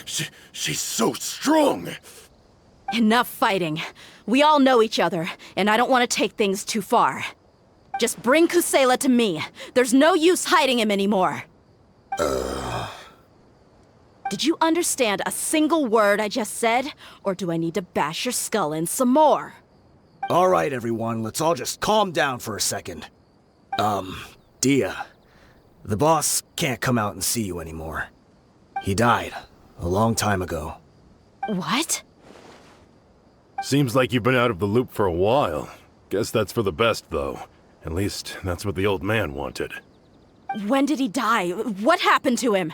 She's so strong. Enough fighting. We all know each other, and I don't want to take things too far. Just bring Kusela to me. There's no use hiding him anymore. Did you understand a single word I just said? Or do I need to bash your skull in some more? All right, everyone, let's all just calm down for a second. Dehya, the boss can't come out and see you anymore. He died a long time ago. What? Seems like you've been out of the loop for a while. Guess that's for the best, though. At least, that's what the old man wanted. When did he die? What happened to him?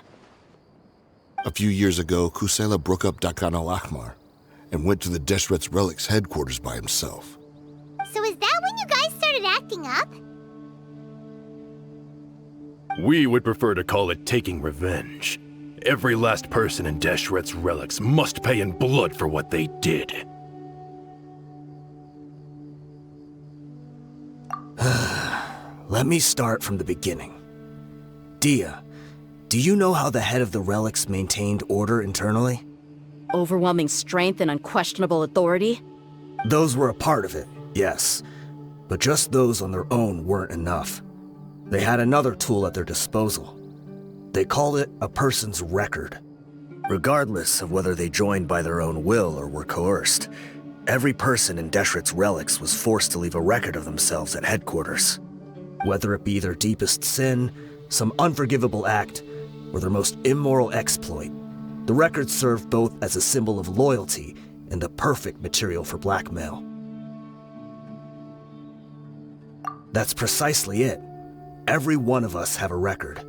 A few years ago, Kusela broke up Dakan al-Ahmar and went to the Deshret's Relics headquarters by himself. So is that when you guys started acting up? We would prefer to call it taking revenge. Every last person in Deshret's Relics must pay in blood for what they did. Let me start from the beginning. Dehya, do you know how the head of the Relics maintained order internally? Overwhelming strength and unquestionable authority? Those were a part of it, yes. But just those on their own weren't enough. They had another tool at their disposal. They called it a person's record. Regardless of whether they joined by their own will or were coerced, every person in Deshret's Relics was forced to leave a record of themselves at headquarters. Whether it be their deepest sin, some unforgivable act, or their most immoral exploit, the record served both as a symbol of loyalty and the perfect material for blackmail. That's precisely it. Every one of us have a record.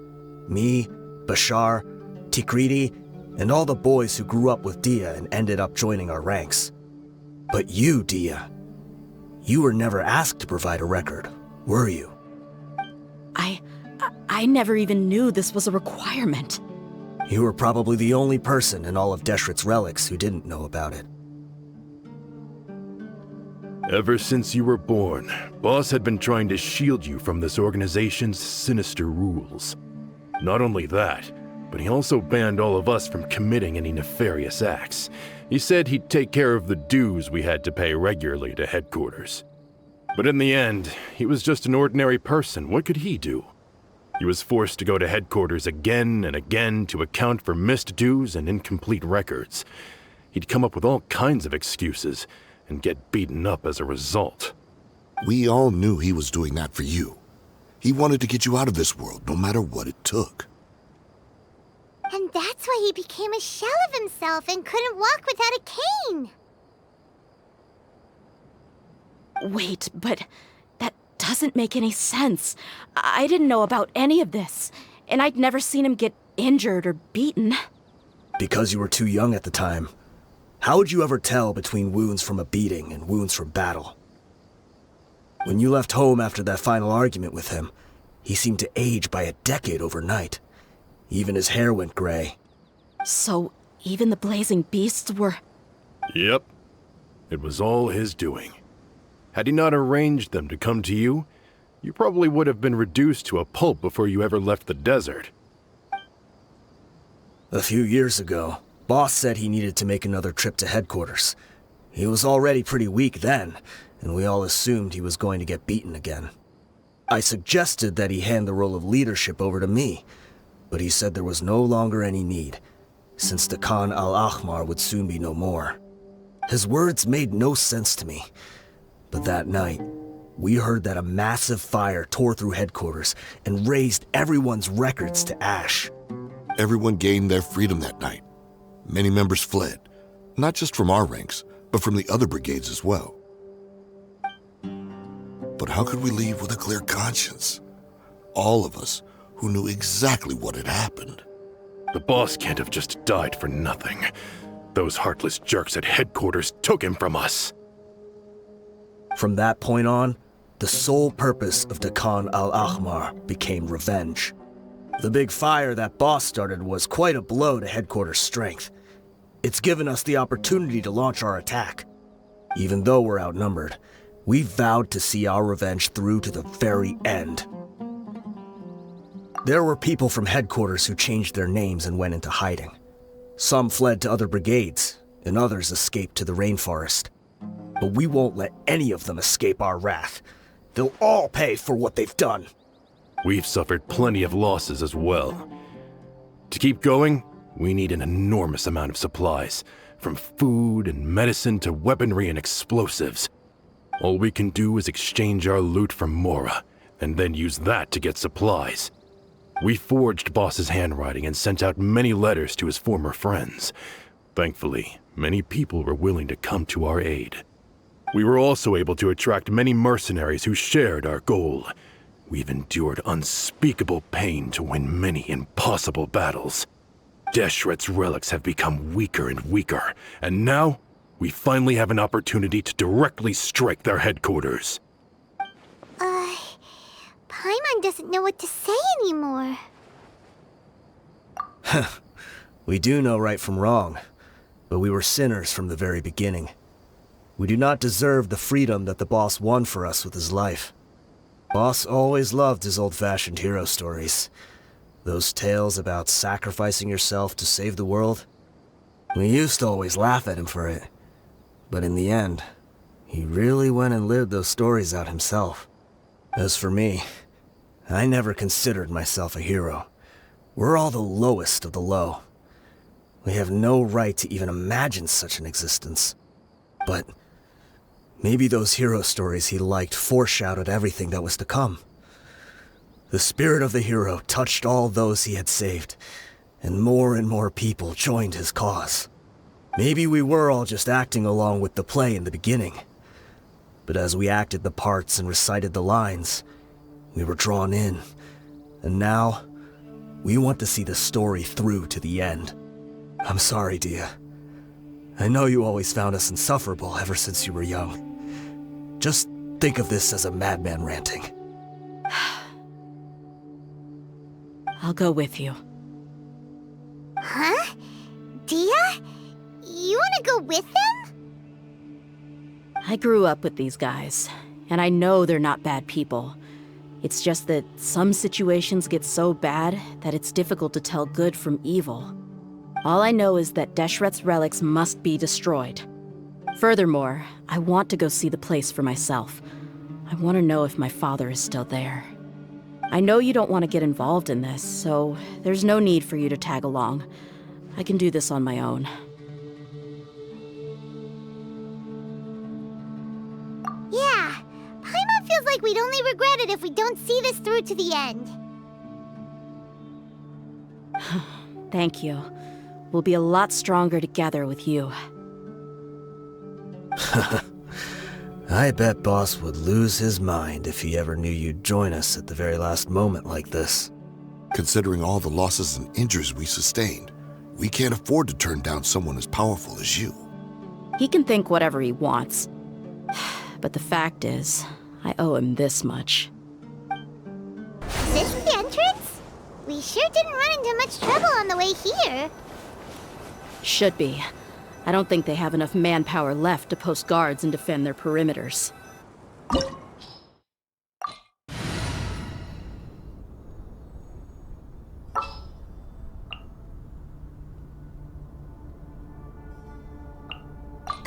Me, Bashar, Tikriti, and all the boys who grew up with Dehya and ended up joining our ranks. But you, Dehya, you were never asked to provide a record, were you? I never even knew this was a requirement. You were probably the only person in all of Deshret's Relics who didn't know about it. Ever since you were born, Boss had been trying to shield you from this organization's sinister rules. Not only that, but he also banned all of us from committing any nefarious acts. He said he'd take care of the dues we had to pay regularly to headquarters. But in the end, he was just an ordinary person. What could he do? He was forced to go to headquarters again and again to account for missed dues and incomplete records. He'd come up with all kinds of excuses and get beaten up as a result. We all knew he was doing that for you. He wanted to get you out of this world, no matter what it took. And that's why he became a shell of himself and couldn't walk without a cane. Wait, but that doesn't make any sense. I didn't know about any of this, and I'd never seen him get injured or beaten. Because you were too young at the time. How would you ever tell between wounds from a beating and wounds from battle? When you left home after that final argument with him, he seemed to age by a decade overnight. Even his hair went gray. So, even the blazing beasts were... Yep. It was all his doing. Had he not arranged them to come to you, you probably would have been reduced to a pulp before you ever left the desert. A few years ago, Boss said he needed to make another trip to headquarters. He was already pretty weak then, and we all assumed he was going to get beaten again. I suggested that he hand the role of leadership over to me, but he said there was no longer any need, since the Khan al-Ahmar would soon be no more. His words made no sense to me, but that night, we heard that a massive fire tore through headquarters and razed everyone's records to ash. Everyone gained their freedom that night. Many members fled, not just from our ranks, but from the other brigades as well. But how could we leave with a clear conscience? All of us who knew exactly what had happened. The boss can't have just died for nothing. Those heartless jerks at headquarters took him from us. From that point on, the sole purpose of the Khan al-Ahmar became revenge. The big fire that Boss started was quite a blow to headquarters' strength. It's given us the opportunity to launch our attack. Even though we're outnumbered, we vowed to see our revenge through to the very end. There were people from headquarters who changed their names and went into hiding. Some fled to other brigades, and others escaped to the rainforest. But we won't let any of them escape our wrath. They'll all pay for what they've done. We've suffered plenty of losses as well. To keep going, we need an enormous amount of supplies, from food and medicine to weaponry and explosives. All we can do is exchange our loot from Mora, and then use that to get supplies. We forged Boss's handwriting and sent out many letters to his former friends. Thankfully, many people were willing to come to our aid. We were also able to attract many mercenaries who shared our goal. We've endured unspeakable pain to win many impossible battles. Deshret's relics have become weaker and weaker, and now we finally have an opportunity to directly strike their headquarters. Paimon doesn't know what to say anymore. We do know right from wrong, but we were sinners from the very beginning. We do not deserve the freedom that the boss won for us with his life. Boss always loved his old-fashioned hero stories. Those tales about sacrificing yourself to save the world. We used to always laugh at him for it. But in the end, he really went and lived those stories out himself. As for me, I never considered myself a hero. We're all the lowest of the low. We have no right to even imagine such an existence. But maybe those hero stories he liked foreshadowed everything that was to come. The spirit of the hero touched all those he had saved, and more people joined his cause. Maybe we were all just acting along with the play in the beginning. But as we acted the parts and recited the lines, we were drawn in. And now, we want to see the story through to the end. I'm sorry, Dehya. I know you always found us insufferable ever since you were young. Just think of this as a madman ranting. I'll go with you. Huh? Dehya? You wanna go with them? I grew up with these guys, and I know they're not bad people. It's just that some situations get so bad that it's difficult to tell good from evil. All I know is that Deshret's relics must be destroyed. Furthermore, I want to go see the place for myself. I want to know if my father is still there. I know you don't want to get involved in this, so there's no need for you to tag along. I can do this on my own. Yeah, Paimon feels like we'd only regret it if we don't see this through to the end. Thank you. We'll be a lot stronger together with you. I bet Boss would lose his mind if he ever knew you'd join us at the very last moment like this. Considering all the losses and injuries we sustained, we can't afford to turn down someone as powerful as you. He can think whatever he wants. But the fact is, I owe him this much. Is this the entrance? We sure didn't run into much trouble on the way here. Should be. I don't think they have enough manpower left to post guards and defend their perimeters.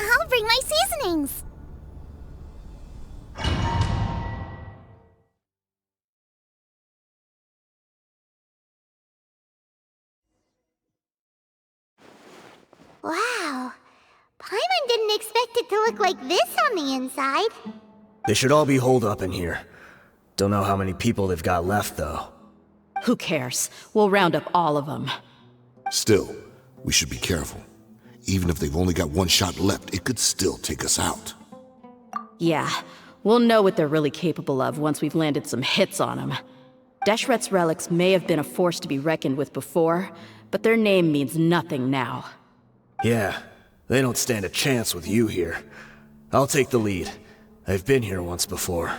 I'll bring my seasonings. Wow. Paimon didn't expect it to look like this on the inside. They should all be holed up in here. Don't know how many people they've got left, though. Who cares? We'll round up all of them. Still, we should be careful. Even if they've only got one shot left, it could still take us out. Yeah, we'll know what they're really capable of once we've landed some hits on them. Deshret's relics may have been a force to be reckoned with before, but their name means nothing now. Yeah, they don't stand a chance with you here. I'll take the lead. I've been here once before.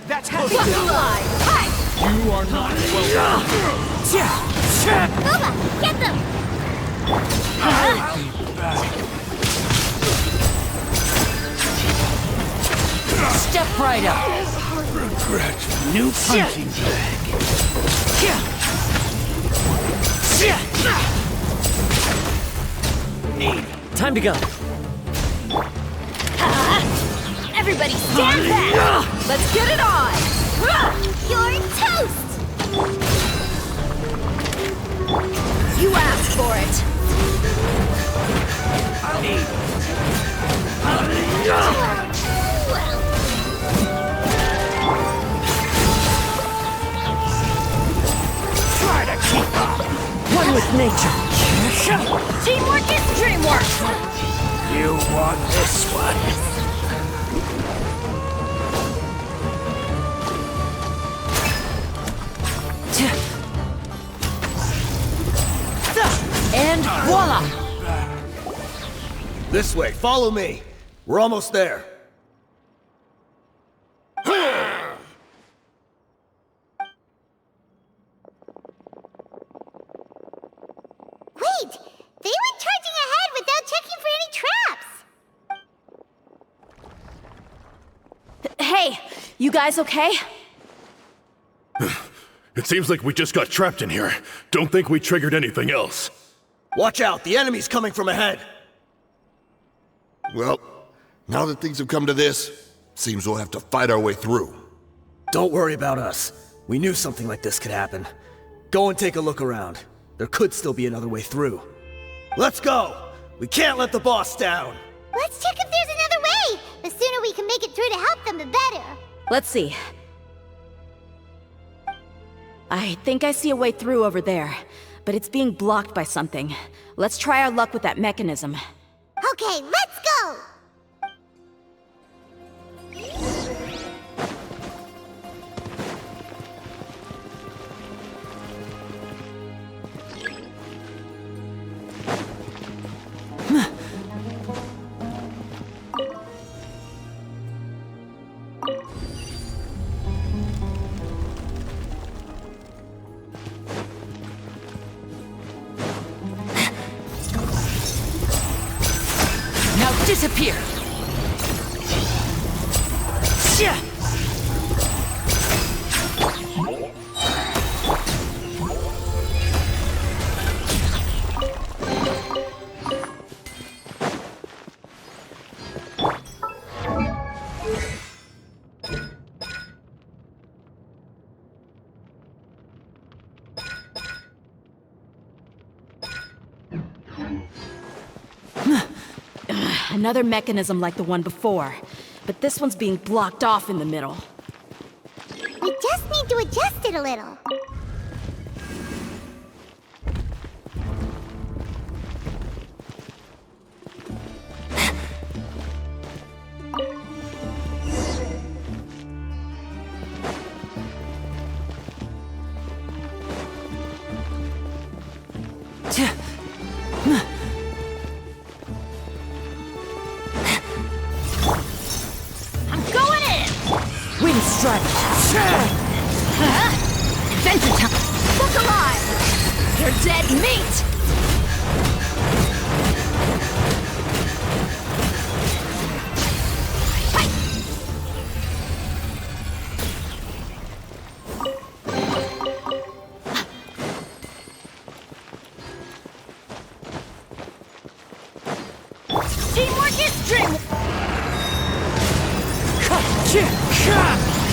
That's close enough. You are not welcome. Boba, get them! I'll be back. right up. New punching bag. Time to go. Everybody stand back! Let's get it on! You're toast! You asked for it! Try to keep up. One with nature. Teamwork is dreamwork! You want this one? And voila! This way, follow me. We're almost there. Wait! They went charging ahead without checking for any traps! Hey, you guys okay? It seems like we just got trapped in here. Don't think we triggered anything else. Watch out, the enemy's coming from ahead. Well, now that things have come to this, seems we'll have to fight our way through. Don't worry about us. We knew something like this could happen. Go and take a look around. There could still be another way through. Let's go! We can't let the boss down! Let's check if there's another way! The sooner we can make it through to help them, the better! Let's see. I think I see a way through over there, but it's being blocked by something. Let's try our luck with that mechanism. Okay, let's go! Disappear! Another mechanism like the one before, but this one's being blocked off in the middle. We just need to adjust it a little. Wind strike! Adventure time! Look alive! You're dead meat! Teamwork is dream!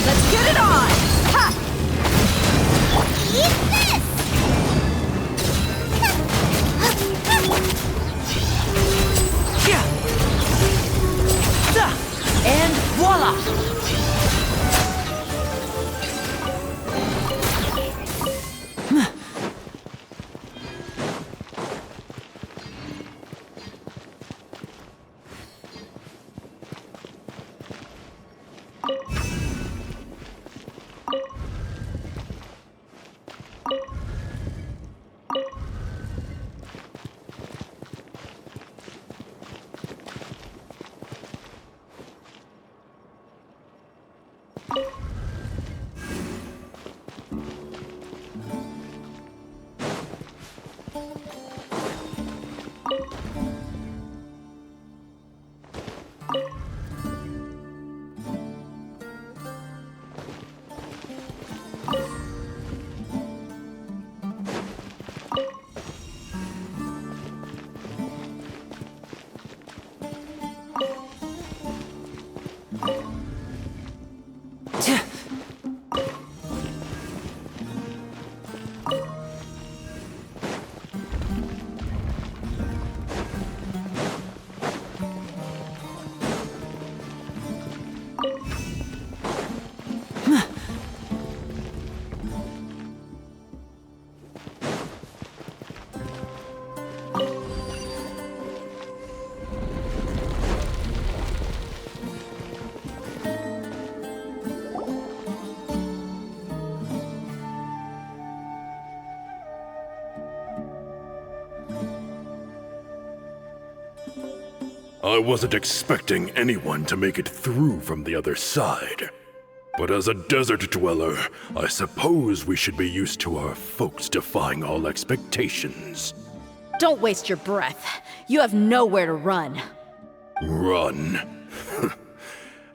Let's get it on! Ha! Eat this! And voila! I wasn't expecting anyone to make it through from the other side. But as a desert dweller, I suppose we should be used to our folks defying all expectations. Don't waste your breath. You have nowhere to run. Run?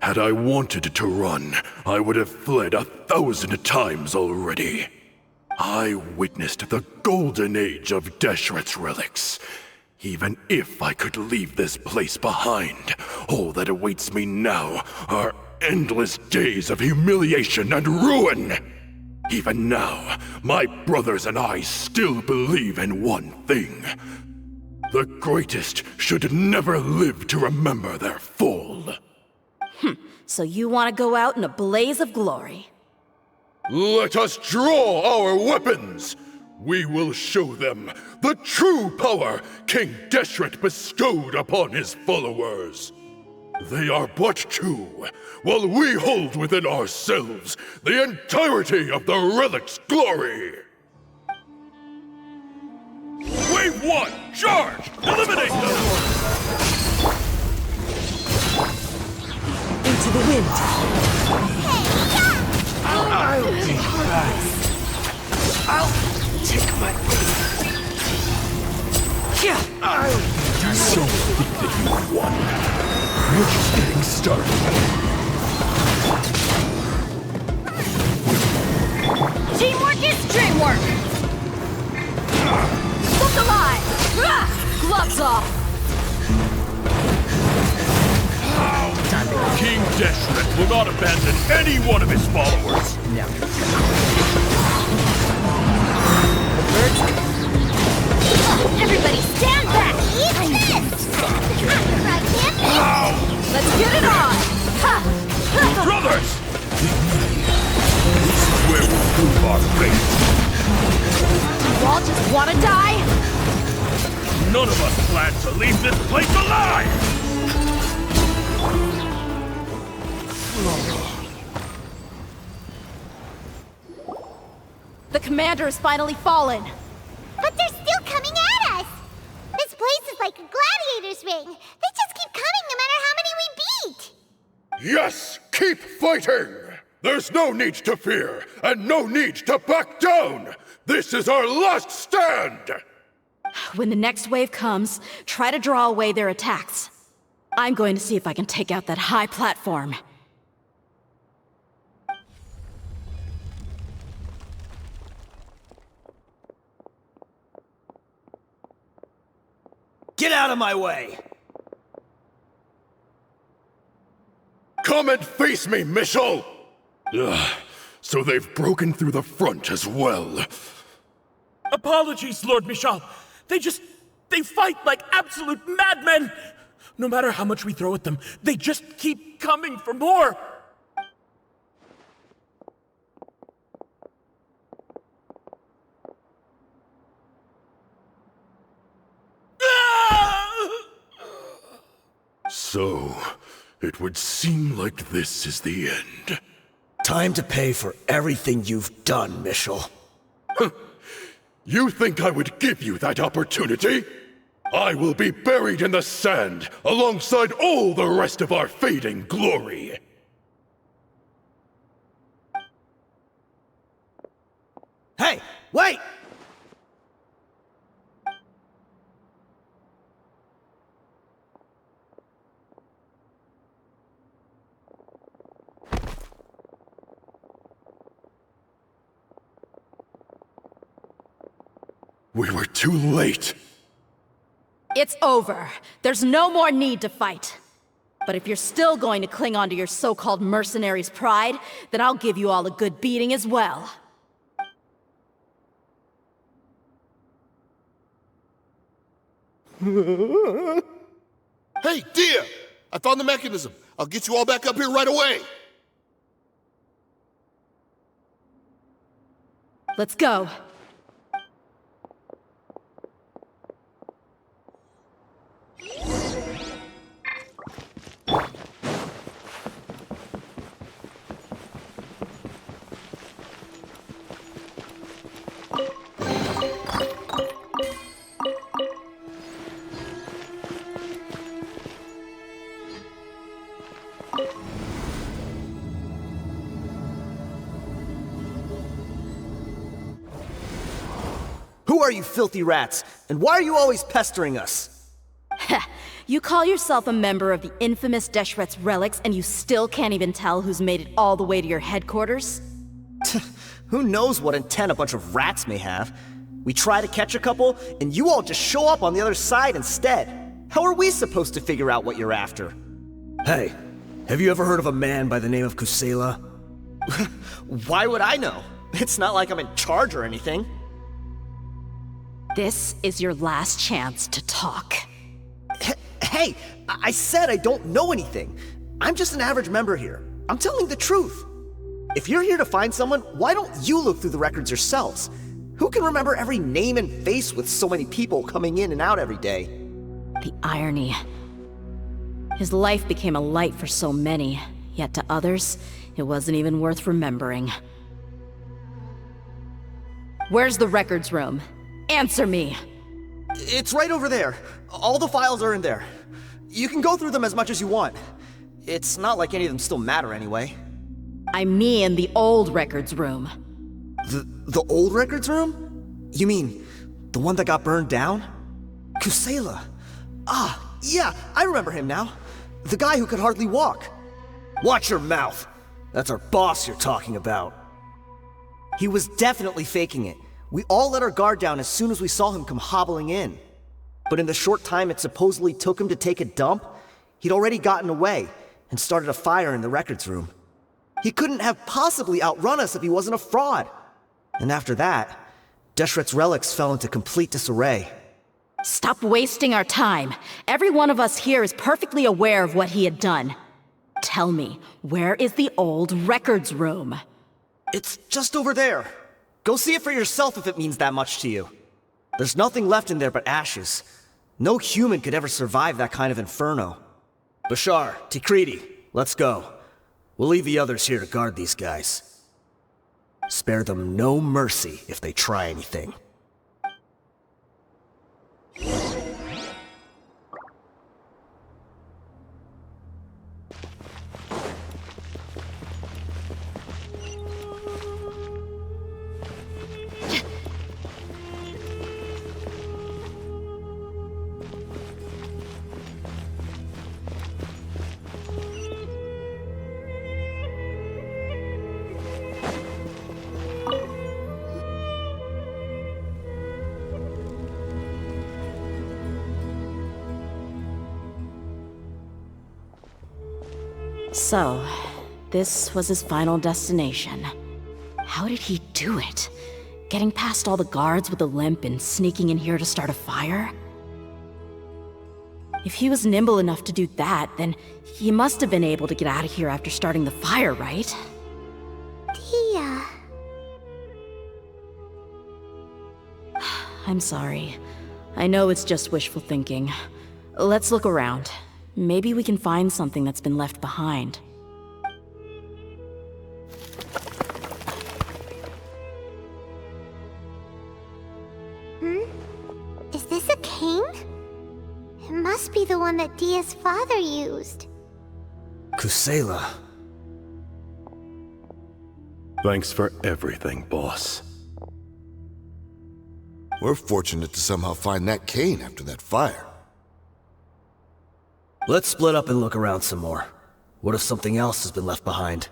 Had I wanted to run, I would have fled 1,000 times already. I witnessed the golden age of Deshret's relics. Even if I could leave this place behind, all that awaits me now are endless days of humiliation and ruin. Even now, my brothers and I still believe in one thing. The greatest should never live to remember their fall. So you want to go out in a blaze of glory? Let us draw our weapons! We will show them the true power King Deshret bestowed upon his followers. They are but two, while we hold within ourselves the entirety of the relic's glory. Wave 1, charge! Eliminate them! Into the wind. I'll be back. I'll take my leave. Yeah. So think that you won. We're just getting started. Teamwork is dreamwork! Look alive! Gloves off! King Deshret will not abandon any one of his followers. Everybody stand back! Let's get it on! Ha! Brothers! This is where we'll prove our fate. You all just want to die? None of us plan to leave this place alive! The commander has finally fallen. But they're still coming at us! This place is like a gladiator's ring. They just keep coming no matter how many we beat! Yes! Keep fighting! There's no need to fear, and no need to back down! This is our last stand! When the next wave comes, try to draw away their attacks. I'm going to see if I can take out that high platform. Get out of my way! Come and face me, Mishal! So they've broken through the front as well. Apologies, Lord Michal. They fight like absolute madmen! No matter how much we throw at them, they just keep coming for more! So, it would seem like this is the end. Time to pay for everything you've done, Mishal. You think I would give you that opportunity? I will be buried in the sand alongside all the rest of our fading glory. Hey, wait! We were too late. It's over. There's no more need to fight. But if you're still going to cling on to your so-called mercenary's pride, then I'll give you all a good beating as well. Hey, Dehya! I found the mechanism. I'll get you all back up here right away. Let's go. Who are you filthy rats? And why are you always pestering us? You call yourself a member of the infamous Deshret's relics, and you still can't even tell who's made it all the way to your headquarters? Who knows what intent a bunch of rats may have? We try to catch a couple, and you all just show up on the other side instead. How are we supposed to figure out what you're after? Hey, have you ever heard of a man by the name of Kusela? Why would I know? It's not like I'm in charge or anything. This is your last chance to talk. Hey, I said I don't know anything. I'm just an average member here. I'm telling the truth. If you're here to find someone, why don't you look through the records yourselves? Who can remember every name and face with so many people coming in and out every day? The irony. His life became a light for so many, yet to others, it wasn't even worth remembering. Where's the records room? Answer me! It's right over there. All the files are in there. You can go through them as much as you want. It's not like any of them still matter anyway. I mean the old records room. The old records room? You mean, the one that got burned down? Kusela. Ah, yeah, I remember him now. The guy who could hardly walk. Watch your mouth. That's our boss you're talking about. He was definitely faking it. We all let our guard down as soon as we saw him come hobbling in. But in the short time it supposedly took him to take a dump, he'd already gotten away and started a fire in the records room. He couldn't have possibly outrun us if he wasn't a fraud. And after that, Deshret's relics fell into complete disarray. Stop wasting our time. Every one of us here is perfectly aware of what he had done. Tell me, where is the old records room? It's just over there. Go see it for yourself if it means that much to you. There's nothing left in there but ashes. No human could ever survive that kind of inferno. Bashar, Tikriti, let's go. We'll leave the others here to guard these guys. Spare them no mercy if they try anything. So, this was his final destination. How did he do it? Getting past all the guards with a limp and sneaking in here to start a fire? If he was nimble enough to do that, then he must have been able to get out of here after starting the fire, right? Dehya. I'm sorry. I know it's just wishful thinking. Let's look around. Maybe we can find something that's been left behind. Is this a cane? It must be the one that Dehya's father used. Kusela. Thanks for everything, boss. We're fortunate to somehow find that cane after that fire. Let's split up and look around some more. What if something else has been left behind?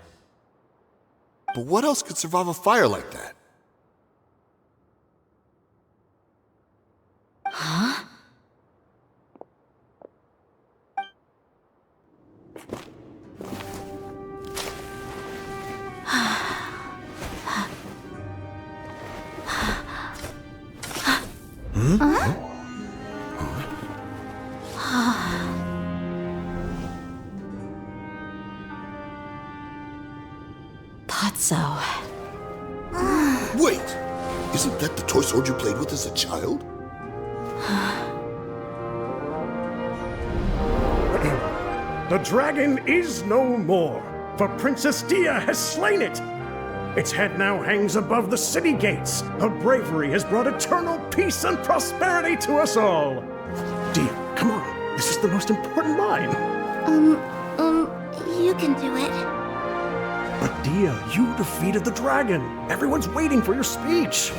But what else could survive a fire like that? Huh? Thought so. Wait! Isn't that the toy sword you played with as a child? The dragon is no more, for Princess Dehya has slain it. Its head now hangs above the city gates. Her bravery has brought eternal peace and prosperity to us all. Dehya, come on. This is the most important line. You can do it. But Dehya, you defeated the dragon. Everyone's waiting for your speech.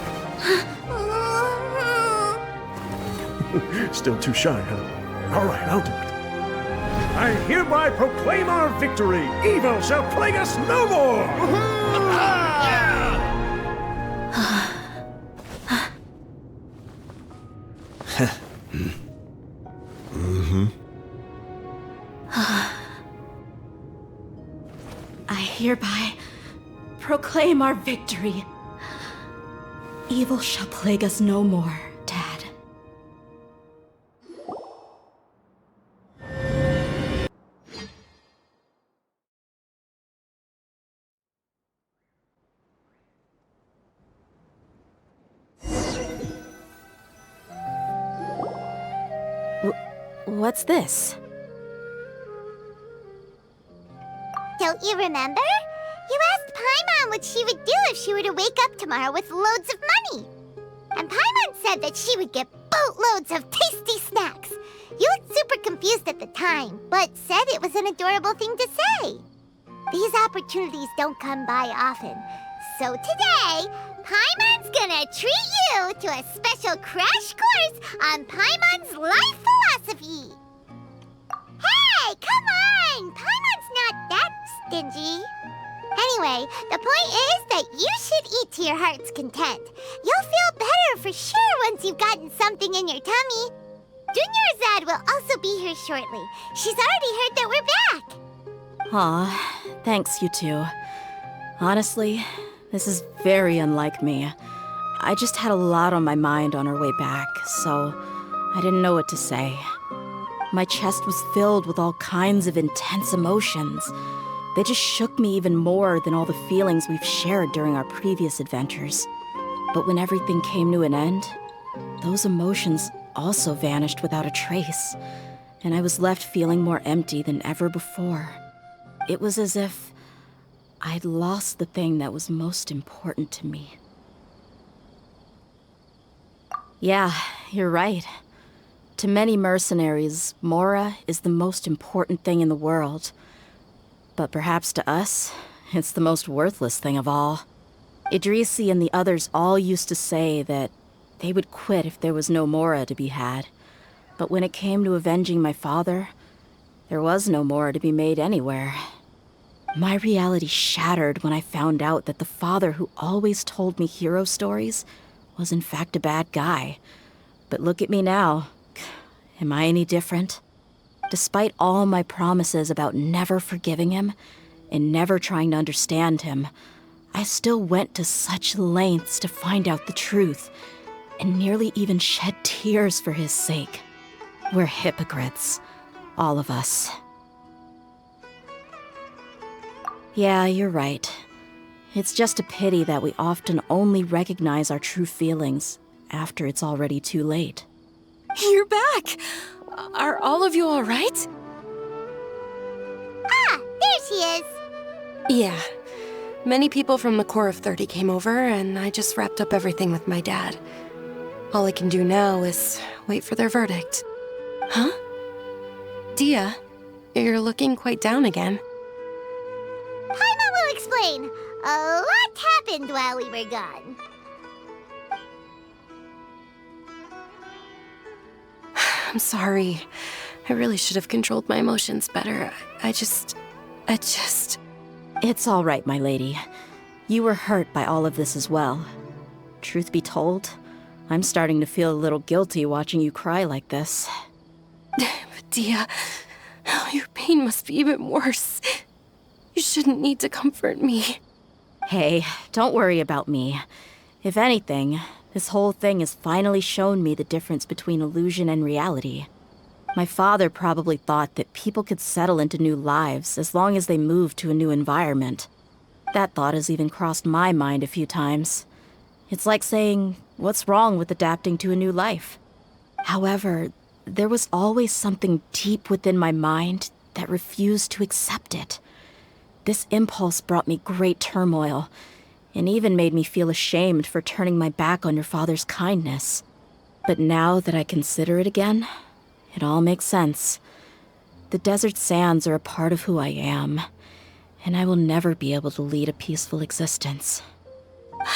Still too shy, huh? All right, I'll do it. I hereby proclaim our victory. Evil shall plague us no more. I hereby proclaim our victory. Evil shall plague us no more, Dad. What's this? Don't you remember? You asked Paimon what she would do if she were to wake up tomorrow with loads of money. And Paimon said that she would get boatloads of tasty snacks. You looked super confused at the time, but said it was an adorable thing to say. These opportunities don't come by often. So today, Paimon's gonna treat you to a special crash course on Paimon's life philosophy. Hey, come on! Paimon's not that stingy. Anyway, the point is that you should eat to your heart's content. You'll feel better for sure once you've gotten something in your tummy. Junior Zad will also be here shortly. She's already heard that we're back. Aw, thanks, you two. Honestly, this is very unlike me. I just had a lot on my mind on our way back, so I didn't know what to say. My chest was filled with all kinds of intense emotions. They just shook me even more than all the feelings we've shared during our previous adventures. But when everything came to an end, those emotions also vanished without a trace, and I was left feeling more empty than ever before. It was as if I'd lost the thing that was most important to me. Yeah, you're right. To many mercenaries, Mora is the most important thing in the world. But perhaps to us, it's the most worthless thing of all. Idrisi and the others all used to say that they would quit if there was no Mora to be had. But when it came to avenging my father, there was no Mora to be made anywhere. My reality shattered when I found out that the father who always told me hero stories was in fact a bad guy. But look at me now. Am I any different? Despite all my promises about never forgiving him and never trying to understand him, I still went to such lengths to find out the truth and nearly even shed tears for his sake. We're hypocrites, all of us. Yeah, you're right. It's just a pity that we often only recognize our true feelings after it's already too late. You're back! Are all of you all right? Ah, there she is. Yeah. Many people from the Corps of 30 came over, and I just wrapped up everything with my dad. All I can do now is wait for their verdict. Huh? Dehya, you're looking quite down again. Paimon will explain. A lot happened while we were gone. I'm sorry. I really should have controlled my emotions better. I just... It's all right, my lady. You were hurt by all of this as well. Truth be told, I'm starting to feel a little guilty watching you cry like this. But Dehya, your pain must be even worse. You shouldn't need to comfort me. Hey, don't worry about me. If anything, this whole thing has finally shown me the difference between illusion and reality. My father probably thought that people could settle into new lives as long as they moved to a new environment. That thought has even crossed my mind a few times. It's like saying, what's wrong with adapting to a new life? However, there was always something deep within my mind that refused to accept it. This impulse brought me great turmoil, and even made me feel ashamed for turning my back on your father's kindness. But now that I consider it again, it all makes sense. The desert sands are a part of who I am, and I will never be able to lead a peaceful existence.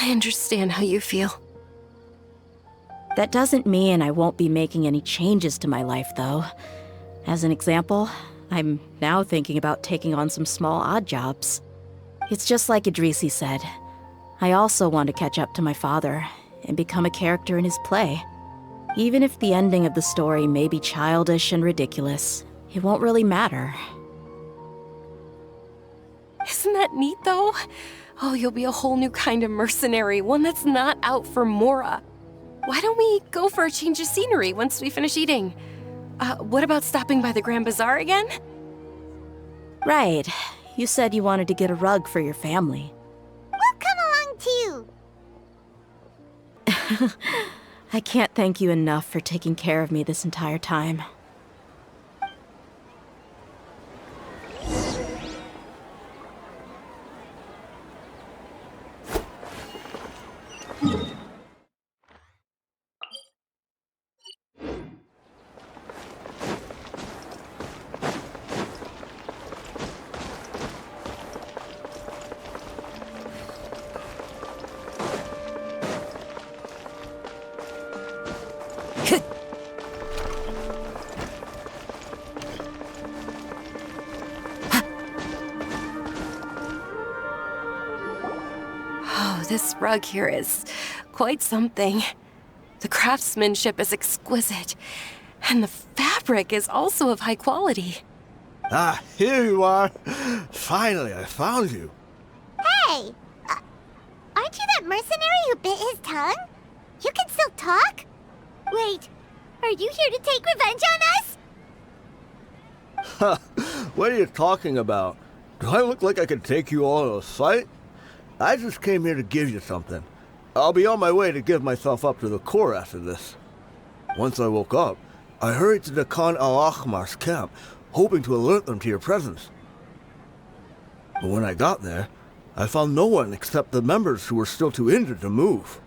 I understand how you feel. That doesn't mean I won't be making any changes to my life, though. As an example, I'm now thinking about taking on some small odd jobs. It's just like Idrisi said. I also want to catch up to my father and become a character in his play. Even if the ending of the story may be childish and ridiculous, it won't really matter. Isn't that neat, though? Oh, you'll be a whole new kind of mercenary, one that's not out for Mora. Why don't we go for a change of scenery once we finish eating? What about stopping by the Grand Bazaar again? Right. You said you wanted to get a rug for your family. We'll come along too. I can't thank you enough for taking care of me this entire time. Oh, this rug here is quite something. The craftsmanship is exquisite, and the fabric is also of high quality. Ah, here you are. Finally, I found you. Hey! Aren't you that mercenary who bit his tongue? You can still talk? Wait, are you here to take revenge on us? What are you talking about? Do I look like I could take you all in a fight? I just came here to give you something. I'll be on my way to give myself up to the Corps after this. Once I woke up, I hurried to the Khan al-Ahmar's camp, hoping to alert them to your presence. But when I got there, I found no one except the members who were still too injured to move.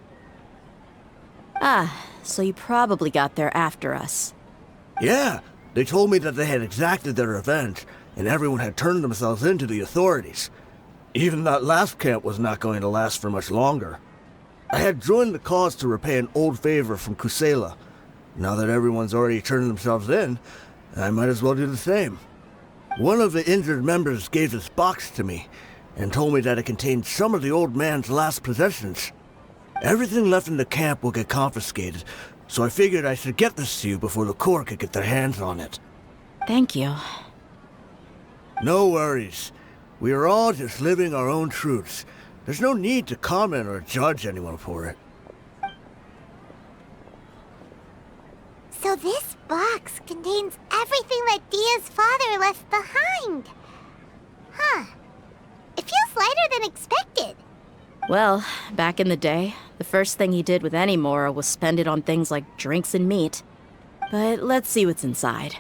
Ah, so you probably got there after us. Yeah, they told me that they had exacted their revenge, and everyone had turned themselves in to the authorities. Even that last camp was not going to last for much longer. I had joined the cause to repay an old favor from Kusela. Now that everyone's already turned themselves in, I might as well do the same. One of the injured members gave this box to me, and told me that it contained some of the old man's last possessions. Everything left in the camp will get confiscated, so I figured I should get this to you before the Corps could get their hands on it. Thank you. No worries. We are all just living our own truths. There's no need to comment or judge anyone for it. So this box contains everything that Dehya's father left behind. Huh. It feels lighter than expected. Well, back in the day, the first thing he did with any Mora was spend it on things like drinks and meat. But let's see what's inside.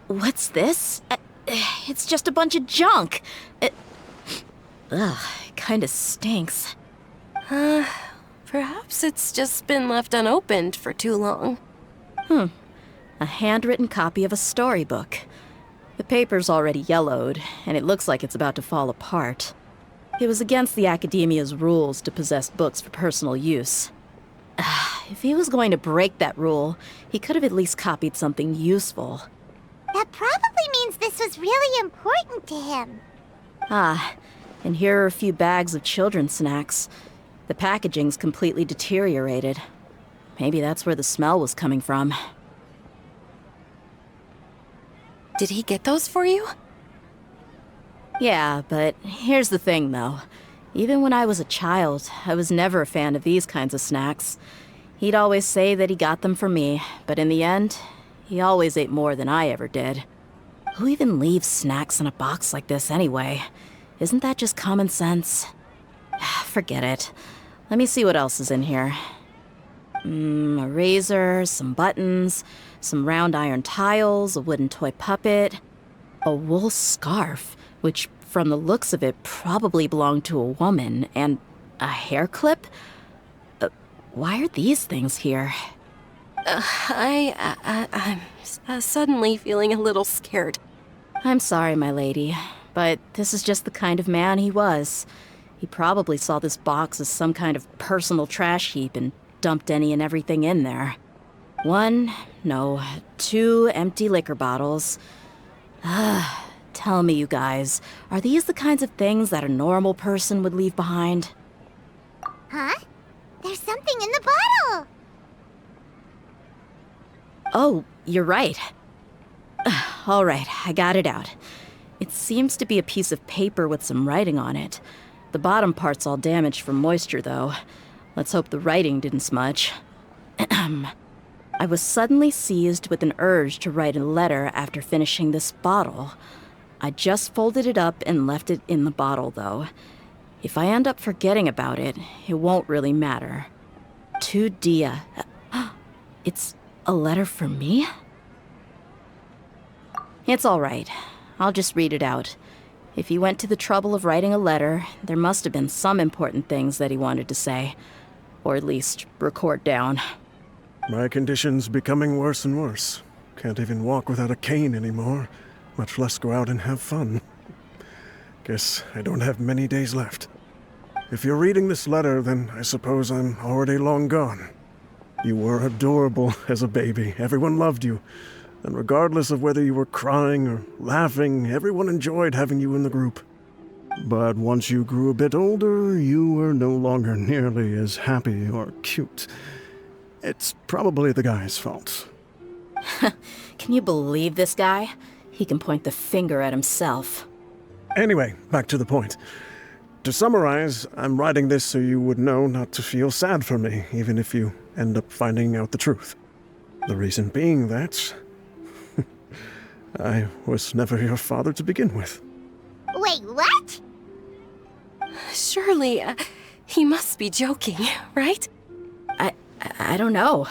What's this? It's just a bunch of junk. It kinda stinks. Perhaps it's just been left unopened for too long. A handwritten copy of a storybook. The paper's already yellowed, and it looks like it's about to fall apart. It was against the Academia's rules to possess books for personal use. If he was going to break that rule, he could have at least copied something useful. That probably means this was really important to him. And here are a few bags of children's snacks. The packaging's completely deteriorated. Maybe that's where the smell was coming from. Did he get those for you? Yeah, but here's the thing, though. Even when I was a child, I was never a fan of these kinds of snacks. He'd always say that he got them for me, but in the end, he always ate more than I ever did. Who even leaves snacks in a box like this anyway? Isn't that just common sense? Forget it. Let me see what else is in here. A razor, some buttons, some round iron tiles, a wooden toy puppet, a wool scarf, which from the looks of it probably belonged to a woman, and a hair clip? Why are these things here? I'm suddenly feeling a little scared. I'm sorry, my lady, but this is just the kind of man he was. He probably saw this box as some kind of personal trash heap and dumped any and everything in there. 2 empty liquor bottles. Tell me, you guys, are these the kinds of things that a normal person would leave behind? Huh? There's something in the bottle! Oh, you're right. All right, I got it out. It seems to be a piece of paper with some writing on it. The bottom part's all damaged from moisture, though. Let's hope the writing didn't smudge. I was suddenly seized with an urge to write a letter after finishing this bottle. I just folded it up and left it in the bottle, though. If I end up forgetting about it, it won't really matter. To Dehya. It's a letter for me? It's all right. I'll just read it out. If he went to the trouble of writing a letter, there must have been some important things that he wanted to say. Or at least record down. My condition's becoming worse and worse. Can't even walk without a cane anymore, much less go out and have fun. Guess I don't have many days left. If you're reading this letter, then I suppose I'm already long gone. You were adorable as a baby. Everyone loved you. And regardless of whether you were crying or laughing, everyone enjoyed having you in the group. But once you grew a bit older, you were no longer nearly as happy or cute. It's probably the guy's fault. Can you believe this guy? He can point the finger at himself. Anyway, back to the point. To summarize, I'm writing this so you would know not to feel sad for me, even if you end up finding out the truth. The reason being that I was never your father to begin with. Wait, what? Surely, he must be joking, right? I don't know.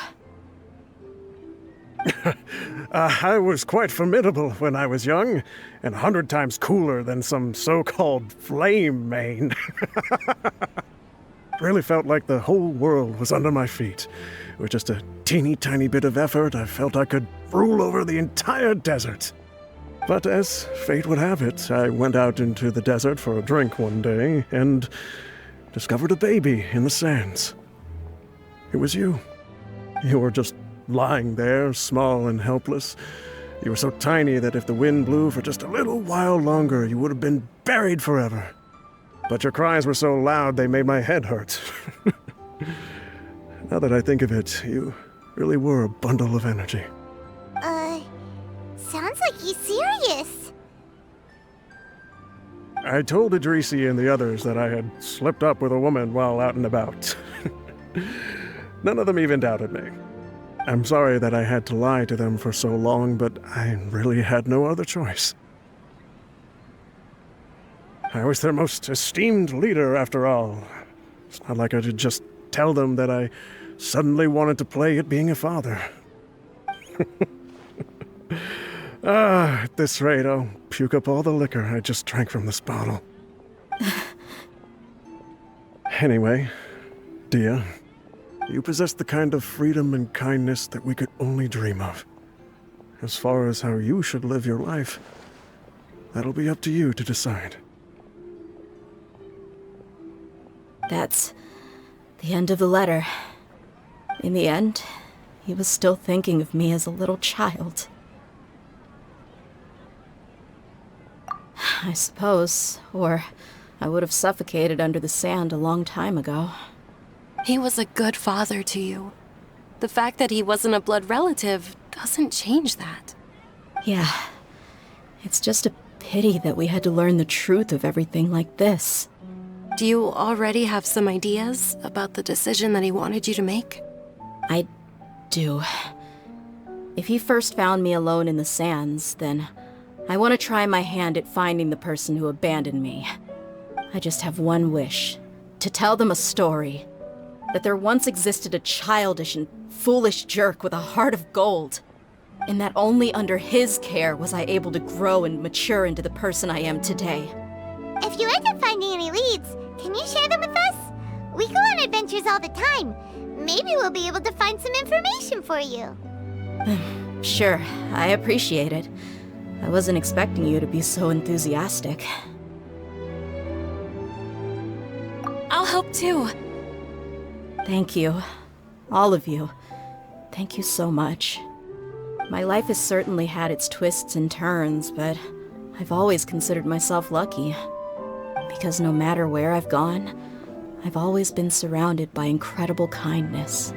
I was quite formidable when I was young, and 100 times cooler than some so-called flame main. Really felt like the whole world was under my feet. With just a teeny tiny bit of effort, I felt I could rule over the entire desert. But as fate would have it, I went out into the desert for a drink one day and discovered a baby in the sands. It was you. You were just lying there, small and helpless. You were so tiny that if the wind blew for just a little while longer, you would have been buried forever. But your cries were so loud they made my head hurt. Now that I think of it, you really were a bundle of energy. Sounds like he's serious. I told Idrisi and the others that I had slipped up with a woman while out and about. None of them even doubted me. I'm sorry that I had to lie to them for so long, but I really had no other choice. I was their most esteemed leader, after all. It's not like I could just tell them that I suddenly wanted to play at being a father. At this rate, I'll puke up all the liquor I just drank from this bottle. Anyway, Dehya, you possess the kind of freedom and kindness that we could only dream of. As far as how you should live your life, that'll be up to you to decide. That's the end of the letter. In the end, he was still thinking of me as a little child. I suppose, or I would have suffocated under the sand a long time ago. He was a good father to you. The fact that he wasn't a blood relative doesn't change that. Yeah. It's just a pity that we had to learn the truth of everything like this. Do you already have some ideas about the decision that he wanted you to make? I do. If he first found me alone in the sands, then I want to try my hand at finding the person who abandoned me. I just have one wish. To tell them a story. That there once existed a childish and foolish jerk with a heart of gold. And that only under his care was I able to grow and mature into the person I am today. If you end up finding any leads, can you share them with us? We go on adventures all the time. Maybe we'll be able to find some information for you. Sure, I appreciate it. I wasn't expecting you to be so enthusiastic. I'll help too. Thank you. All of you. Thank you so much. My life has certainly had its twists and turns, but I've always considered myself lucky. Because no matter where I've gone, I've always been surrounded by incredible kindness.